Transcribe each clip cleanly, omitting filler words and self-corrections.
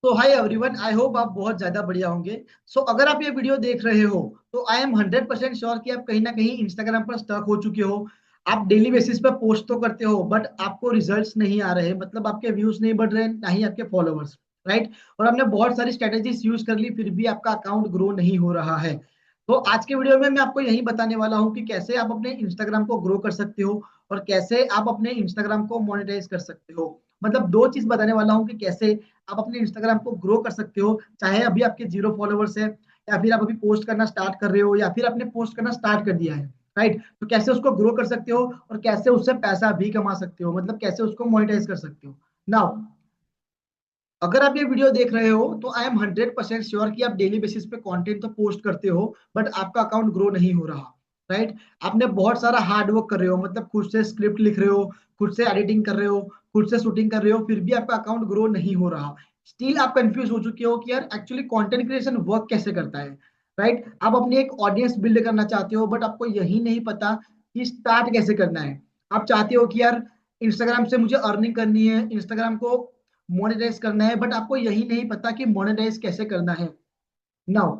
तो hi everyone, I hope आप बहुत ज्यादा बढ़िया होंगे। अगर आप ये वीडियो देख रहे हो तो आई एम 100% श्योर कि आप कहीं ना कहीं इंस्टाग्राम पर स्टक हो चुके हो। आप डेली बेसिस पे पोस्ट तो करते हो बट आपको रिजल्ट्स नहीं आ रहे, मतलब आपके व्यूज नहीं बढ़ रहे, ना ही आपके फॉलोअर्स। राइट। और आपने बहुत सारी स्ट्रेटेजीज यूज कर ली, फिर भी आपका अकाउंट ग्रो नहीं हो रहा है। तो आज के वीडियो में मैं आपको यही बताने वाला हूँ कि कैसे आप अपने इंस्टाग्राम को ग्रो कर सकते हो और कैसे आप अपने इंस्टाग्राम को मोनेटाइज कर सकते हो। मतलब दो चीज बताने वाला हूँ कि कैसे आप अपने इंस्टाग्राम को ग्रो कर सकते हो, चाहे अभी आपके 0 फॉलोवर्स है या फिर आप अभी पोस्ट करना स्टार्ट कर रहे हो या फिर आपने पोस्ट करना स्टार्ट कर दिया है। राइट। तो कैसे उसको ग्रो कर सकते हो और कैसे उससे पैसा भी कमा सकते हो, मतलब कैसे उसको मोनेटाइज कर सकते हो। नाउ, अगर आप ये वीडियो देख रहे हो तो आई एम 100% श्योर कि आप डेली बेसिस पे कंटेंट तो पोस्ट करते हो बट आपका अकाउंट ग्रो नहीं हो रहा। राइट। आपने बहुत सारा हार्ड वर्क कर रहे हो, मतलब खुद से स्क्रिप्ट लिख रहे हो, खुद से एडिटिंग कर रहे हो, खुद से शूटिंग कर रहे हो, फिर भी आपका अकाउंट ग्रो नहीं हो रहा। स्टिल आप कंफ्यूज हो चुके हो कि यार एक्चुअली कंटेंट क्रिएशन वर्क कैसे करता है। राइट। आप अपनी एक ऑडियंस बिल्ड करना चाहते हो बट आपको यही नहीं पता कि स्टार्ट कैसे करना है। आप चाहते हो कि यार इंस्टाग्राम से मुझे अर्निंग करनी है, इंस्टाग्राम को मोनेटाइज करना है, बट आपको यही नहीं पता कि मोनेटाइज कैसे करना है। नाउ,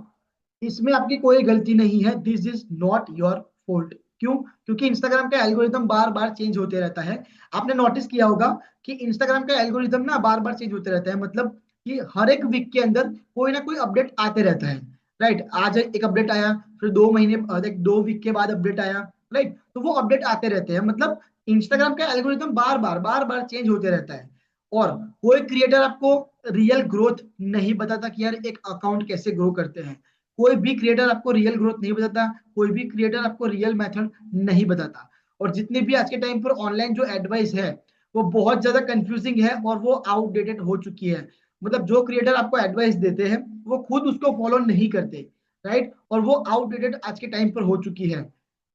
इसमें आपकी कोई गलती नहीं है, this is not your fault. क्यों? क्योंकि इंस्टाग्राम का एल्गोरिदम बार बार चेंज होते रहता है। आपने नोटिस किया होगा कि इंस्टाग्राम का एल्गोरिदम ना बार बार चेंज होते रहता है, मतलब कि हर एक वीक के अंदर कोई ना कोई अपडेट आते रहता है। राइट। आज एक अपडेट आया, फिर 2 महीने 2 वीक के बाद अपडेट आया। राइट। तो वो अपडेट आते रहते हैं, मतलब इंस्टाग्राम का एल्गोरिदम बार बार चेंज होते रहता है। और कोई क्रिएटर आपको रियल ग्रोथ नहीं बताता कि यार एक अकाउंट कैसे ग्रो करते हैं। कोई भी क्रिएटर आपको रियल ग्रोथ नहीं बताता, कोई भी क्रिएटर आपको रियल मेथड नहीं बताता। और जितने भी आज के टाइम पर ऑनलाइन जो एडवाइस है वो बहुत ज्यादा कंफ्यूजिंग है और वो आउटडेटेड हो चुकी है। मतलब जो क्रिएटर आपको एडवाइस देते हैं वो खुद उसको फॉलो नहीं करते। राइट। और वो आउटडेटेड आज के टाइम पर हो चुकी है।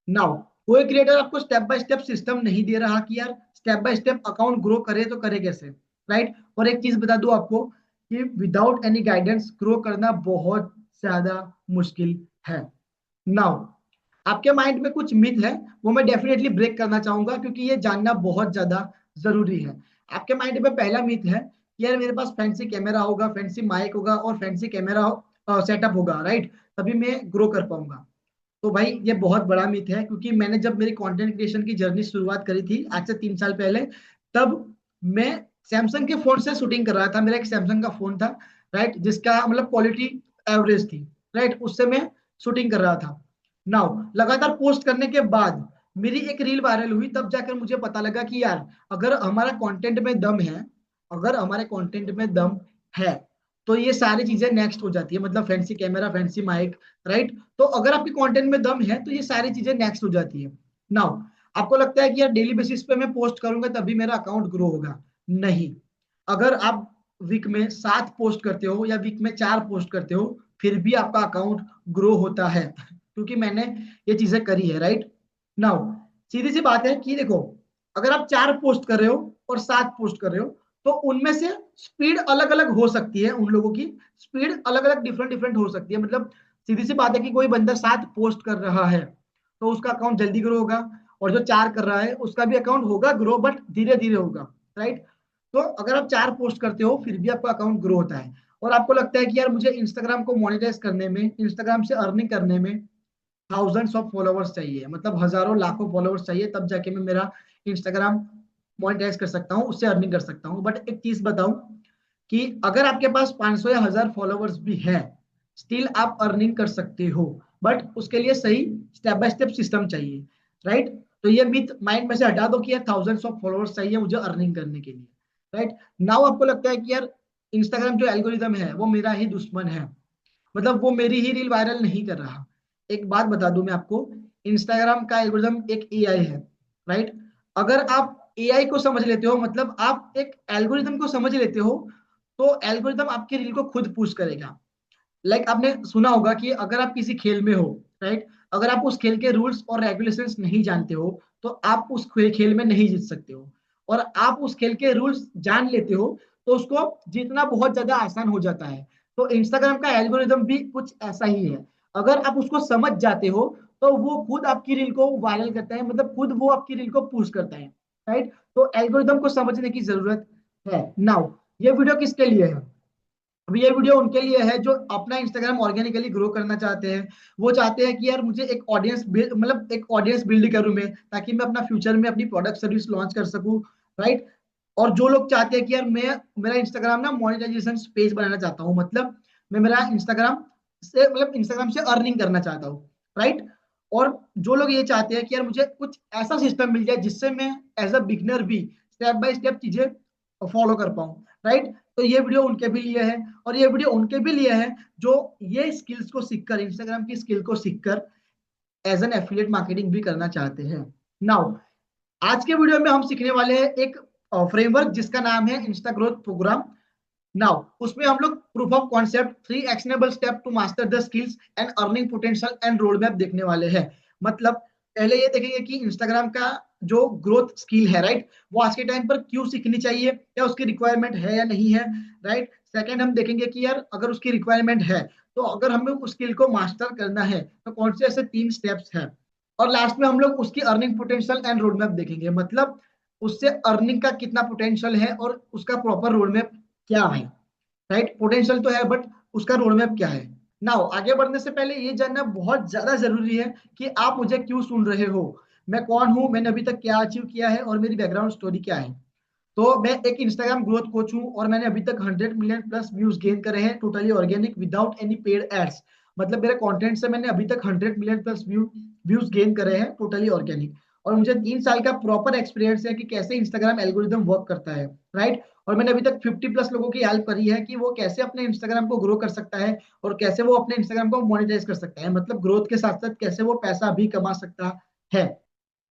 नाउ, कोई क्रिएटर आपको स्टेप बाय स्टेप सिस्टम नहीं दे रहा कि यार step by step account grow करे तो करे कैसे। राइट। और एक चीज बता दूं आपको कि विदाउट एनी गाइडेंस ग्रो करना बहुत ज्यादा मुश्किल है। नाउ, आपके माइंड में कुछ मिथ है, वो मैं डेफिनेटली ब्रेक करना चाहूंगा क्योंकि ये जानना बहुत ज्यादा जरूरी है। आपके माइंड में पहला मिथ है कि यार मेरे पास फैंसी कैमरा होगा, फैंसी माइक होगा और फैंसी कैमरा सेटअप होगा, राइट, तभी मैं ग्रो कर पाऊंगा। तो भाई ये बहुत बड़ा मिथ है, क्योंकि मैंने जब मेरी कंटेंट क्रिएशन की जर्नी शुरुआत करी थी आज से 3 साल पहले, तब मैं सैमसंग के फोन से शूटिंग कर रहा था। मेरा एक सैमसंग का फोन था, राइट, जिसका मतलब क्वालिटी एवरेज थी। राइट। उससे मैं शूटिंग कर रहा था। नाउ, लगातार पोस्ट करने के बाद मेरी एक रील वायरल हुई, तब जाकर मुझे पता लगा कि यार अगर हमारा कंटेंट में दम है, अगर हमारे कंटेंट में दम है तो ये सारी चीजें नेक्स्ट हो जाती है, मतलब fancy camera, fancy mic. Right. तो अगर आपके कंटेंट में दम है तो ये सारी चीजें नेक्स्ट हो जाती है। नाउ, आपको लगता है कि यार डेली बेसिस पे मैं पोस्ट करूंगा तभी मेरा अकाउंट ग्रो होगा। नहीं। अगर आप वीक में 7 पोस्ट करते हो या वीक में 4 पोस्ट करते हो फिर भी आपका अकाउंट ग्रो होता है क्योंकि मैंने ये चीजें करी है। राइट। नाउ, सीधी सी बात है कि देखो, अगर आप 4 पोस्ट कर रहे हो और 7 पोस्ट कर रहे हो तो उनमें से स्पीड अलग अलग हो सकती है, उन लोगों की स्पीड अलग अलग डिफरेंट डिफरेंट हो सकती है। मतलब सीधी सी बात है कि कोई बंदा 7 पोस्ट कर रहा है तो उसका अकाउंट जल्दी ग्रो होगा, और जो 4 कर रहा है उसका भी अकाउंट होगा ग्रो बट धीरे धीरे होगा। राइट। तो अगर आप 4 पोस्ट करते हो फिर भी आपका अकाउंट ग्रो होता है, और आपको लगता है कि यार मुझे इंस्टाग्राम को मोनेटाइज करने में, इंस्टाग्राम से अर्निंग करने में थाउजेंड्स ऑफ फॉलोवर्स चाहिए, मतलब हजारों लाखों फॉलोवर्स चाहिए, तब जाके मैं मेरा इंस्टाग्राम मोनेटाइज कर सकता हूँ, उससे अर्निंग कर सकता हूँ। बट एक चीज बताऊं कि अगर आपके पास 500 या 1000 फॉलोवर्स भी हैं, स्टिल आप अर्निंग कर सकते हो, बट उसके लिए सही स्टेप बाय स्टेप सिस्टम चाहिए। राइट। तो ये मिथ माइंड में से हटा दो कि यार थाउजेंड्स ऑफ फॉलोवर्स चाहिए मुझे अर्निंग करने के लिए। राइट। नाउ, आपको लगता है कि यार इंस्टाग्राम जो एल्गोरिदम है वो मेरा ही दुश्मन है, मतलब वो मेरी ही रील वायरल नहीं कर रहा। एक बात बता दूं मैं आपको, इंस्टाग्राम का एल्गोरिदम एक एआई है। राइट। अगर आप एआई को समझ लेते हो, मतलब आप एक एल्गोरिदम को समझ लेते हो, तो एल्गोरिदम आपकी रील को खुद पुश करेगा। आपने सुना होगा कि अगर आप किसी खेल में हो, राइट, अगर आप उस खेल के रूल्स और रेगुलेशंस नहीं जानते हो तो आप उस खेल में नहीं जीत सकते हो। और आप उस खेल के रूल्स जान लेते हो तो उसको जीतना बहुत ज्यादा आसान हो जाता है। तो इंस्टाग्राम का एल्गोरिदम भी कुछ ऐसा ही है। अगर आप उसको समझ जाते हो तो वो खुद आपकी रील को वायरल करता है, मतलब खुद वो आपकी रील को पुश करता है। राइट। तो एल्गोरिदम को समझने की जरूरत है। नाउ, ये वीडियो किसके लिए है? अब ये वीडियो उनके लिए है जो अपना इंस्टाग्राम ऑर्गेनिकली ग्रो करना चाहते हैं। वो चाहते हैं कि यार मुझे एक ऑडियंस मतलब एक ऑडियंस बिल्ड करूं मैं, ताकि मैं अपना फ्यूचर में अपनी प्रोडक्ट सर्विस लॉन्च कर सकूं, राइट। और जो लोग चाहते हैं कि यार मैं मेरा इंस्टाग्राम ना मोनेटाइजेशन पेज बनाना चाहता हूँ, मतलब मैं मेरा इंस्टाग्राम से मतलब इंस्टाग्राम से अर्निंग करना चाहता हूँ, राइट। और जो लोग ये चाहते हैं कि यार मुझे कुछ ऐसा सिस्टम मिल जाए जिससे मैं एज अ बिगनर भी स्टेप बाय स्टेप चीजें फॉलो कर पाऊँ, राइट। तो ये वीडियो उनके भी लिए है, और ये वीडियो उनके भी लिए है जो ये स्किल्स को सीखकर, इंस्टाग्राम की स्किल को सीखकर एज एन एफिलिएट मार्केटिंग भी करना चाहते हैं। नाउ आज के वीडियो में हम सीखने वाले हैं एक फ्रेमवर्क जिसका नाम है इंस्टा ग्रोथ प्रोग्राम। नाउ उसमें हम लोग proof of concept, 3 actionable step to master the skills and earning potential and road map देखने वाले हैं। मतलब पहले ये देखेंगे कि इंस्टाग्राम का जो ग्रोथ स्किल है, राइट, वो आज के टाइम पर क्यों सीखनी चाहिए, क्या उसकी रिक्वायरमेंट है या नहीं है, राइट। सेकंड हम देखेंगे कि यार अगर उसकी रिक्वायरमेंट है तो अगर हमें उस स्किल को मास्टर करना है तो कौन से ऐसे 3 स्टेप्स हैं। और लास्ट में हम लोग उसकी earning potential and road map देखेंगे, मतलब उससे अर्निंग का कितना पोटेंशियल है और उसका प्रॉपर रोड मैप क्या है, राइट। पोटेंशियल तो है बट उसका रोड मैप क्या है। नाउ आगे बढ़ने से पहले ये जानना बहुत ज्यादा जरूरी है कि आप मुझे क्यों सुन रहे हो, मैं कौन हूं, मैंने अभी तक क्या अचीव किया है और मेरी बैकग्राउंड स्टोरी क्या है। तो मैं एक इंस्टाग्राम ग्रोथ कोच हूँ और मैंने अभी तक 100 मिलियन प्लस व्यूज गेन करे हैं totally organic without any paid ads. मतलब मेरे कंटेंट से मैंने अभी तक 100 मिलियन प्लस व्यूज गेन करे हैं टोटली ऑर्गेनिक। और मुझे 3 साल का प्रॉपर एक्सपीरियंस है कि कैसे इंस्टाग्राम एल्गोरिदम वर्क करता है, राइट। और मैंने अभी तक 50 प्लस लोगों की हेल्प करी है कि वो कैसे अपने इंस्टाग्राम को ग्रो कर सकता है और कैसे वो अपने इंस्टाग्राम को मोनेटाइज कर सकता है, मतलब ग्रोथ के साथ साथ कैसे वो पैसा भी कमा सकता है।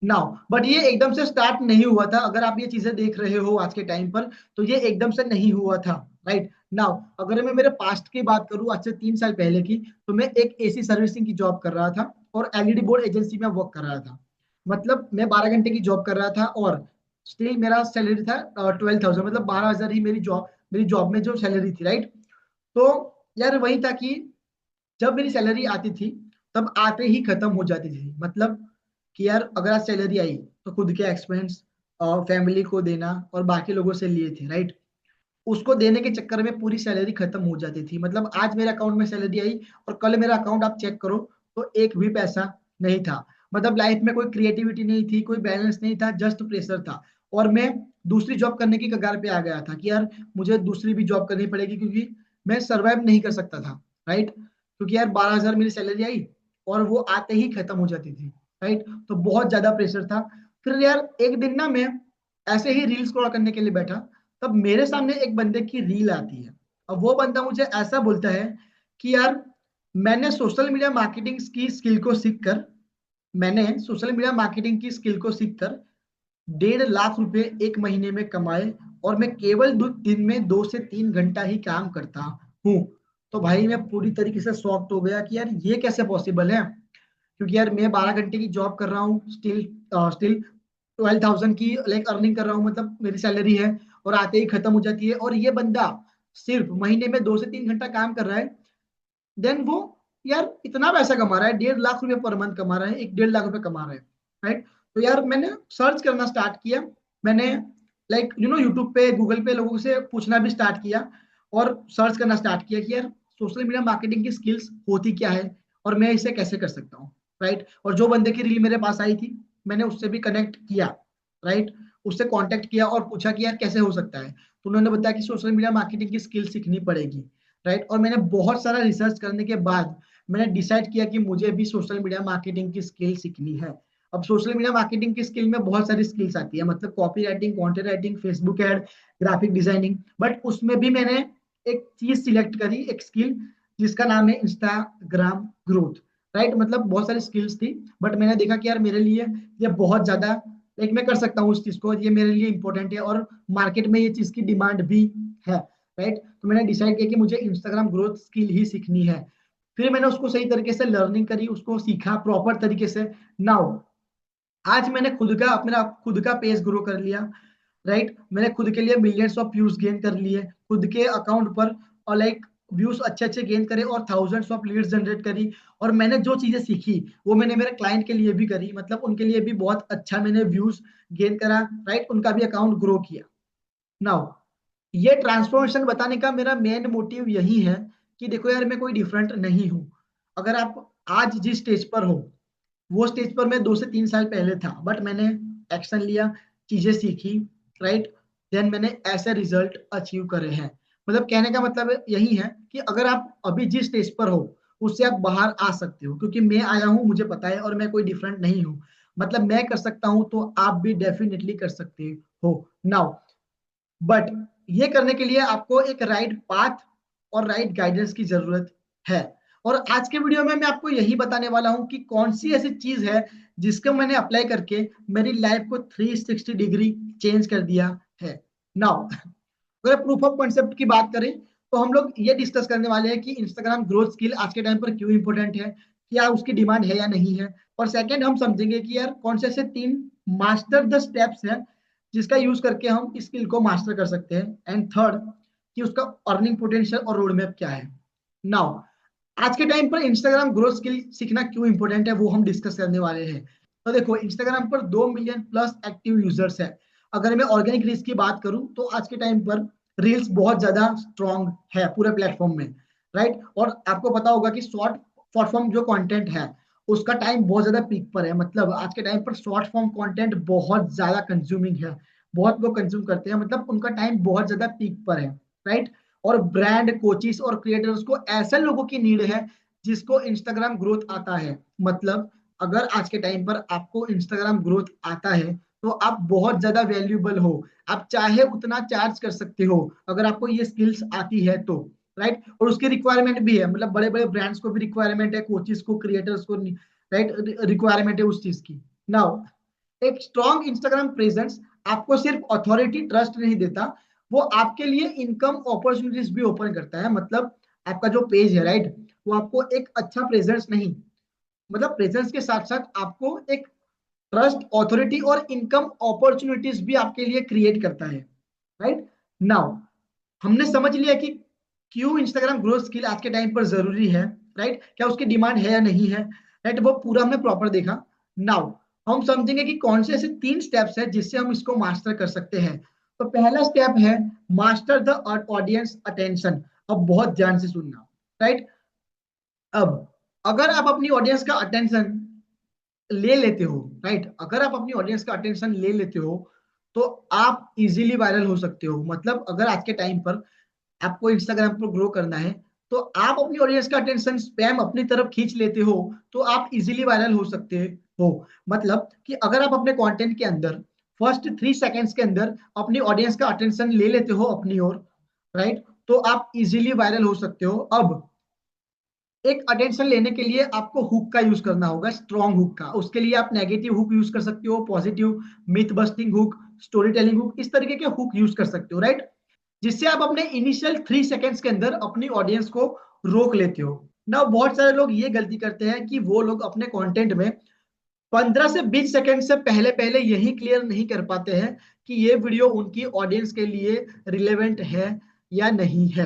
नाउ बट ये एकदम से स्टार्ट नहीं हुआ था, अगर आप ये चीजें देख रहे हो आज के टाइम पर तो ये एकदम से नहीं हुआ था, राइट। नाउ अगर मैं मेरे पास्ट की बात करूं आज से 3 साल पहले की, तो मैं एक एसी सर्विसिंग की जॉब कर रहा था और एलईडी बोर्ड एजेंसी में वर्क कर रहा था। मतलब मैं 12 घंटे की जॉब कर रहा था और स्टिल मेरा सैलरी था 12,000, मतलब 12,000 ही मेरी जॉब में जो सैलरी थी, राइट। तो यार वही था कि जब मेरी सैलरी आती थी तब आते ही खत्म हो जाती थी, मतलब कि यार अगर आज सैलरी आई तो खुद के एक्सपेंस फैमिली को देना और बाकी लोगों से लिए थे, राइट। उसको देने के चक्कर में पूरी सैलरी खत्म हो जाती थी, मतलब आज मेरे अकाउंट में सैलरी आई और कल मेरा अकाउंट आप चेक करो तो एक भी पैसा नहीं था। मतलब लाइफ में कोई क्रिएटिविटी नहीं थी, कोई बैलेंस नहीं था, जस्ट प्रेशर था। और मैं दूसरी जॉब करने की कगार पे आ गया था कि यार मुझे दूसरी भी जॉब करनी पड़ेगी क्योंकि मैं सरवाइव नहीं कर सकता था, राइट। क्योंकि यार 12,000 मेरी सैलरी आई और वो आते ही खत्म हो जाती थी, राइट। तो बहुत ज्यादा प्रेशर था। फिर यार एक दिन ना मैं ऐसे ही रील स्क्रॉल करने के लिए बैठा, तब मेरे सामने एक बंदे की रील आती है। अब वो बंदा मुझे ऐसा बोलता है कि यार मैंने सोशल मीडिया मार्केटिंग की स्किल को सीखकर मैंने सोशल मीडिया मार्केटिंग की स्किल को सीखकर 1.5 लाख रुपए एक महीने में कमाए और मैं केवल दिन में 2 से 3 घंटा ही काम करता हूँ। तो भाई मैं पूरी तरीके से शॉक्ड हो गया कि यार ये कैसे पॉसिबल है, क्योंकि यार मैं 12 घंटे की जॉब कर रहा हूँ, स्टिल स्टिल 12,000 की लाइक अर्निंग कर रहा हूँ, मतलब मेरी सैलरी है और आते ही खत्म हो जाती है। और ये बंदा सिर्फ महीने में 2 से 3 घंटा काम कर रहा है, देन वो यार इतना पैसा कमा रहा है, 1.5 लाख रुपए पर मंथ कमा रहा है, 1-1.5 लाख रुपए कमा रहा है, राइट। तो यार मैंने सर्च करना स्टार्ट किया, मैंने लाइक यूट्यूब पे गूगल पे लोगों से पूछना भी स्टार्ट किया और सर्च करना स्टार्ट किया कि यार सोशल मीडिया मार्केटिंग की स्किल्स होती क्या है और मैं इसे कैसे कर सकता हूँ, राइट। और जो बंदे की रील मेरे पास आई थी मैंने उससे भी कनेक्ट किया, राइट। उससे कांटेक्ट किया और पूछा कि यार कैसे हो सकता है, तो उन्होंने बताया कि सोशल मीडिया मार्केटिंग की स्किल सीखनी पड़ेगी, राइट। और मैंने बहुत सारा रिसर्च करने के बाद मैंने डिसाइड किया कि मुझे भी सोशल मीडिया मार्केटिंग की स्किल सीखनी है। अब सोशल मीडिया मार्केटिंग की स्किल में बहुत सारी स्किल्स आती है, मतलब copy writing, content writing, Facebook ad, graphic designing. But उसमें भी मैंने एक चीज सिलेक्ट करी, एक स्किल जिसका नाम है इंस्टाग्राम ग्रोथ, राइट। मतलब बहुत सारी स्किल्स थी बट मैंने देखा कि यार मेरे लिए ये बहुत ज्यादा लाइक मैं कर सकता हूँ उस चीज को, ये मेरे लिए इंपॉर्टेंट है और मार्केट में ये चीज की डिमांड भी है, राइट। तो मैंने डिसाइड किया कि मुझे इंस्टाग्राम ग्रोथ स्किल ही सीखनी है। फिर मैंने उसको सही तरीके से लर्निंग करी, उसको सीखा प्रॉपर तरीके से। नाउ आज मैंने खुद का पेज ग्रो कर लिया, राइट। मैंने खुद के लिए मिलियंस ऑफ व्यूज गेन कर लिए खुद के अकाउंट पर, और लाइक व्यूज अच्छे अच्छे गेन करे और थाउजेंड्स ऑफ लीड्स जनरेट करी। और मैंने जो चीजें सीखी वो मैंने मेरे क्लाइंट के लिए भी करी, मतलब उनके लिए भी बहुत अच्छा मैंने व्यूज गेन करा, राइट। उनका भी अकाउंट ग्रो किया। नाउ ये ट्रांसफॉर्मेशन बताने का मेरा मेन मोटिव यही है कि देखो यार, मैं कोई डिफरेंट नहीं हूँ। अगर आप आज जिस स्टेज पर हो, वो स्टेज पर मैं 2 से 3 साल पहले था, बट मैंने एक्शन लिया, चीजें सीखी, राइट, देन मैंने ऐसे रिजल्ट अचीव करे हैं। मतलब कहने का मतलब यही है कि अगर आप अभी जिस स्टेज पर हो, उससे आप बाहर आ सकते हो, क्योंकि मैं आया हूँ, मुझे पता है, और मैं कोई डिफरेंट नहीं हूँ। मतलब मैं कर सकता हूँ तो आप भी डेफिनेटली कर सकते हो। नाउ बट ये करने के लिए आपको एक राइट पाथ और राइट गाइडेंस की जरूरत है। और आज के वीडियो में मैं आपको यही बताने वाला हूं कि कौन सी ऐसी चीज है जिसको मैंने अप्लाई करके मेरी लाइफ को 360 डिग्री चेंज कर दिया है। नाउ अगर प्रूफ ऑफ कॉन्सेप्ट की बात करें, तो हम लोग ये डिस्कस करने वाले हैं कि इंस्टाग्राम ग्रोथ स्किल आज के टाइम पर क्यों इंपॉर्टेंट है, क्या उसकी डिमांड है या नहीं है। और सेकंड हम समझेंगे कि यार कौन से ऐसे 3 मास्टर द स्टेप्स हैं जिसका यूज करके हम इस स्किल को मास्टर कर सकते हैं। एंड थर्ड, कि उसका अर्निंग पोटेंशियल और रोड मैप क्या है। नाउ आज के टाइम पर इंस्टाग्राम ग्रोथ स्किल सीखना क्यों इंपॉर्टेंट है, वो हम डिस्कस करने वाले हैं। तो देखो, इंस्टाग्राम पर 2 मिलियन प्लस एक्टिव यूजर्स है। अगर मैं ऑर्गेनिक रील्स की बात करूं, तो आज के टाइम पर रील्स बहुत ज्यादा स्ट्रॉन्ग है पूरे प्लेटफॉर्म में, राइट। और आपको पता होगा कि शॉर्ट शॉर्ट फॉर्म जो कंटेंट है, उसका टाइम बहुत ज्यादा पीक पर है। मतलब आज के टाइम पर शॉर्ट फॉर्म कंटेंट बहुत ज्यादा कंज्यूमिंग है, बहुत लोग कंज्यूम करते हैं, मतलब उनका टाइम बहुत ज्यादा पीक पर है, राइट। और ब्रांड कोचिस और क्रिएटर्स को ऐसे लोगों की नीड है जिसको इंस्टाग्राम ग्रोथ आता है। मतलब अगर आज के टाइम पर आपको इंस्टाग्राम ग्रोथ आता है, तो आप बहुत ज्यादा वैल्यूबल हो। आप चाहे उतना चार्ज कर सकते हो अगर आपको ये स्किल्स आती है तो, राइट। और उसकी रिक्वायरमेंट भी है, मतलब बड़े बड़े ब्रांड्स को भी रिक्वायरमेंट है, कोचिस को, क्रिएटर्स को, राइट, रिक्वायरमेंट है उस चीज की। नाउ एक स्ट्रॉन्ग इंस्टाग्राम प्रेजेंस आपको सिर्फ अथॉरिटी ट्रस्ट नहीं देता, वो आपके लिए इनकम अपॉर्चुनिटीज भी ओपन करता है। मतलब आपका जो पेज है, राइट, वो आपको एक अच्छा प्रेजेंस नहीं, मतलब प्रेजेंस के साथ साथ आपको एक ट्रस्ट, ऑथोरिटी और इनकम अपॉर्चुनिटीज भी आपके लिए क्रिएट करता है, राइट। नाउ हमने समझ लिया कि क्यों इंस्टाग्राम ग्रोथ स्किल आज के टाइम पर जरूरी है, राइट, क्या उसकी डिमांड है या नहीं है, राइट, वो पूरा हमने प्रॉपर देखा। नाउ हम समझेंगे कि कौन से ऐसे 3 स्टेप्स है जिससे हम इसको मास्टर कर सकते हैं। तो पहला स्टेप है मास्टर द ऑडियंस अटेंशन। अब बहुत ध्यान से सुनना, राइट। अब अगर आप अपनी ऑडियंस का अटेंशन ले लेते हो, राइट, अगर आप अपनी ऑडियंस का अटेंशन ले लेते हो, तो आप इजीली वायरल हो सकते हो। मतलब अगर आज के टाइम पर आपको इंस्टाग्राम पर ग्रो करना है, तो आप अपनी ऑडियंस का अटेंशन स्पैम अपनी तरफ खींच लेते हो, तो आप इजीली वायरल हो सकते हो। मतलब कि अगर आप अपने कंटेंट के अंदर फर्स्ट 3 सेकेंड्स के अंदर अपनी ऑडियंस का अटेंशन ले लेते हो अपनी ओर, राइट, तो आप इजीली वायरल हो सकते हो। अब एक अटेंशन लेने के लिए आपको हुक का यूज करना होगा, स्ट्रॉन्ग हुक का। उसके लिए आप नेगेटिव हुक यूज कर सकते हो, positive, myth busting hook, story telling hook, इस तरीके के हुक यूज कर सकते हो, राइट, जिससे आप अपने इनिशियल 3 सेकेंड्स के अंदर अपनी ऑडियंस को रोक लेते हो। ना बहुत सारे लोग ये गलती करते हैं कि वो लोग अपने कंटेंट में 15 से 20 सेकेंड से पहले पहले यही क्लियर नहीं कर पाते हैं कि ये वीडियो उनकी ऑडियंस के लिए रिलेवेंट है या नहीं है,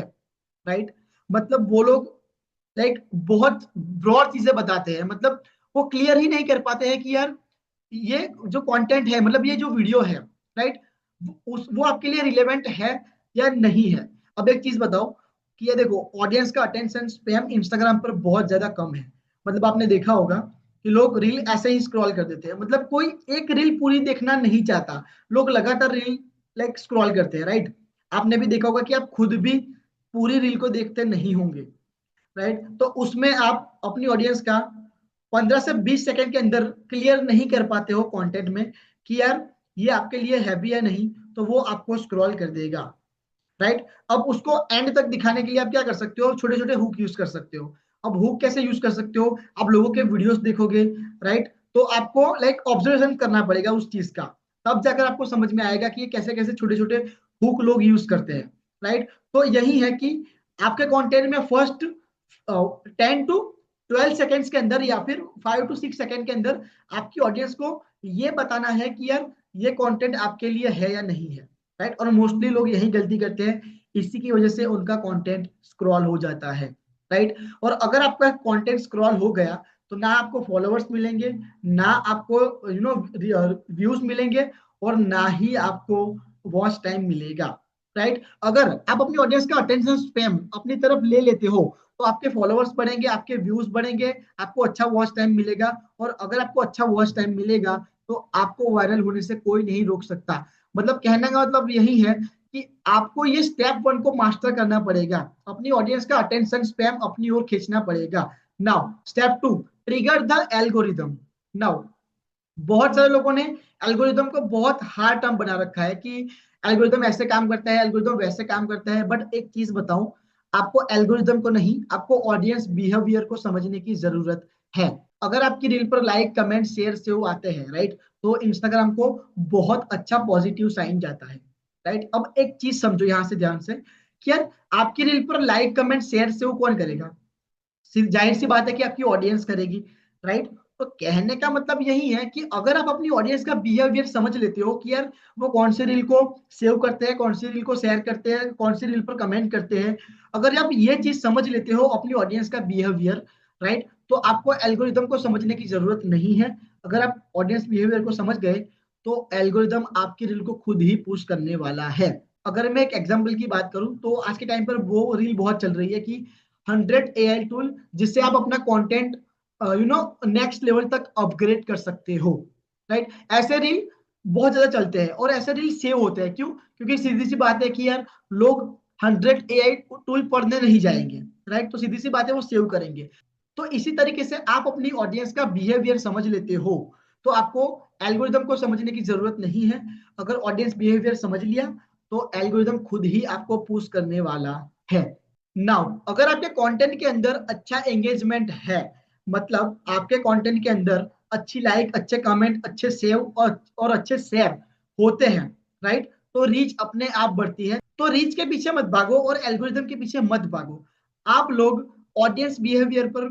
राइट। मतलब वो लोग लाइक बहुत ब्रॉड चीजें बताते हैं, मतलब वो क्लियर ही नहीं कर पाते हैं कि यार ये जो कंटेंट है, मतलब ये जो वीडियो है, राइट, उस वो आपके लिए रिलेवेंट है या नहीं है। अब एक चीज बताओ कि ये देखो, ऑडियंस का अटेंशन स्पैम इंस्टाग्राम पर बहुत ज्यादा कम है। मतलब आपने देखा होगा कि लोग रील ऐसे ही स्क्रॉल कर देते हैं, मतलब कोई एक रील पूरी देखना नहीं चाहता, लोग लगातार रील लाइक स्क्रॉल करते हैं, राइट। आपने भी देखा होगा कि आप खुद भी पूरी रील को देखते नहीं होंगे, राइट। तो उसमें आप अपनी ऑडियंस का 15 से 20 सेकंड के अंदर क्लियर नहीं कर पाते हो कंटेंट में कि यार ये आपके लिए है भी या नहीं, तो वो आपको स्क्रॉल कर देगा, राइट। अब उसको एंड तक दिखाने के लिए आप क्या कर सकते हो, छोटे छोटे हुक यूज कर सकते हो। अब हुक कैसे यूज कर सकते हो, आप लोगों के वीडियोस देखोगे, राइट, तो आपको लाइक ऑब्जर्वेशन करना पड़ेगा उस चीज का, तब जाकर आपको समझ में आएगा कि ये कैसे कैसे छोटे छोटे हुक लोग यूज करते हैं, राइट। तो यही है कि आपके कंटेंट में फर्स्ट 10 to 12 सेकेंड्स के अंदर या फिर 5 to 6 सेकेंड के अंदर आपकी ऑडियंस को ये बताना है कि यार ये कंटेंट आपके लिए है या नहीं है, राइट। और मोस्टली लोग यही गलती करते हैं, इसी की वजह से उनका कंटेंट स्क्रॉल हो जाता है, राइट। और अगर आपका कंटेंट स्क्रॉल हो गया, तो ना आपको फॉलोअर्स मिलेंगे, ना आपको व्यूज मिलेंगे, और ना ही आपको वॉच टाइम मिलेगा, राइट। अगर आप अपनी ऑडियंस का अटेंशन स्पैम अपनी तरफ ले लेते हो तो आपके फॉलोअर्स बढ़ेंगे, आपके व्यूज बढ़ेंगे, आपको अच्छा वॉच टाइम मिलेगा। और अगर आपको अच्छा वॉच टाइम मिलेगा तो आपको वायरल होने से कोई नहीं रोक सकता। मतलब कहने का मतलब यही है कि आपको ये स्टेप वन को मास्टर करना पड़ेगा, अपनी ऑडियंस का अटेंशन स्पैम अपनी ओर खींचना पड़ेगा। Now step two, trigger the algorithm. Now बहुत सारे लोगों ने एल्गोरिदम को बहुत हार्ड टर्म बना रखा है कि एल्गोरिदम ऐसे काम करता है, एल्गोरिदम वैसे काम करता है। बट एक चीज बताऊं, आपको एल्गोरिदम को नहीं, आपको ऑडियंस बिहेवियर को समझने की जरूरत है। अगर आपकी रील पर लाइक कमेंट शेयर सेव आते हैं, राइट, तो इंस्टाग्राम को बहुत अच्छा पॉजिटिव साइन जाता है। राइट, अब एक चीज समझो यहां से ध्यान से कि यार आपकी रील पर लाइक कमेंट शेयर सेव कौन करेगा? सिर्फ जाहिर सी बात है कि आपकी ऑडियंस करेगी। राइट। तो कहने का मतलब यही है कि अगर आप अपनी ऑडियंस का बिहेवियर समझ लेते हो कि यार वो कौन से रील को सेव करते हैं, कौन सी रील को शेयर करते हैं, कौन सी रील पर कमेंट करते हैं, अगर आप ये चीज समझ लेते हो अपनी ऑडियंस का बिहेवियर, राइट, तो आपको एल्गोरिदम को समझने की जरूरत नहीं है। अगर आप ऑडियंस बिहेवियर को समझ गए तो एल्गोरिदम आपकी रील को खुद ही पुश करने वाला है। अगर मैं एक एग्जांपल की बात करूं तो आज के टाइम पर वो रील बहुत चल रही है कि 100 AI टूल जिससे आप अपना कंटेंट नेक्स्ट लेवल तक अपग्रेड कर सकते हो। राइट, ऐसे रील बहुत ज्यादा चलते हैं और ऐसे रील सेव होते हैं। क्यों? क्योंकि सीधी सी बात है कि यार लोग 100 AI टूल पढ़ने नहीं जाएंगे। राइट, तो सीधी सी बात है वो सेव करेंगे। तो इसी तरीके से आप अपनी ऑडियंस का बिहेवियर समझ लेते हो तो आपको एल्गोरिदम को समझने की जरूरत नहीं है। अगर ऑडियंस बिहेवियर समझ लिया तो एल्गोरिदम खुद ही आपको पुश करने वाला है। नाउ अगर आपके कंटेंट के अंदर अच्छा एंगेजमेंट है, मतलब आपके कंटेंट के अंदर अच्छी लाइक, अच्छे कमेंट, अच्छे सेव और अच्छे शेयर होते हैं, राइट, तो रीच अपने आप बढ़ती है। तो रीच के पीछे मत भागो और एल्गोरिदम के पीछे मत भागो। आप लोग ऑडियंस बिहेवियर पर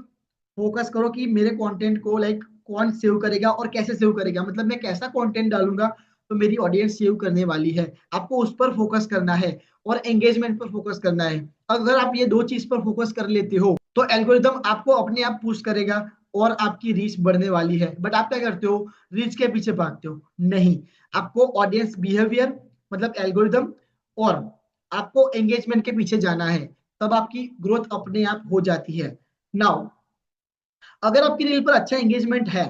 फोकस करो कि मेरे कंटेंट को लाइक कौन सेव करेगा और कैसे सेव करेगा, मतलब मैं कैसा कंटेंट डालूंगा तो मेरी ऑडियंस सेव करने वाली है। आपको उस पर फोकस करना है और एंगेजमेंट पर फोकस करना है। अगर आप ये दो चीज पर फोकस कर लेते हो तो एल्गोरिदम आपको अपने आप पुश करेगा और आपकी रीच बढ़ने वाली है। बट आप क्या करते हो? रीच के पीछे भागते हो। नहीं, आपको ऑडियंस बिहेवियर मतलब एल्गोरिदम और आपको एंगेजमेंट के पीछे जाना है, तब आपकी ग्रोथ अपने आप हो जाती है। नाउ अगर आपकी रील पर अच्छा एंगेजमेंट है,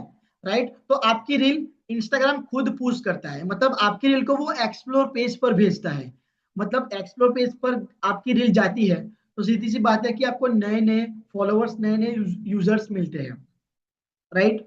राइट, तो आपकी रील इंस्टाग्राम खुद पुश करता है, मतलब आपकी रील को वो एक्सप्लोर पेज पर भेजता है। मतलब एक्सप्लोर पेज पर आपकी रील जाती है तो सीधी सी बात है कि आपको नए नए फॉलोअर्स, नए नए यूजर्स मिलते हैं। राइट।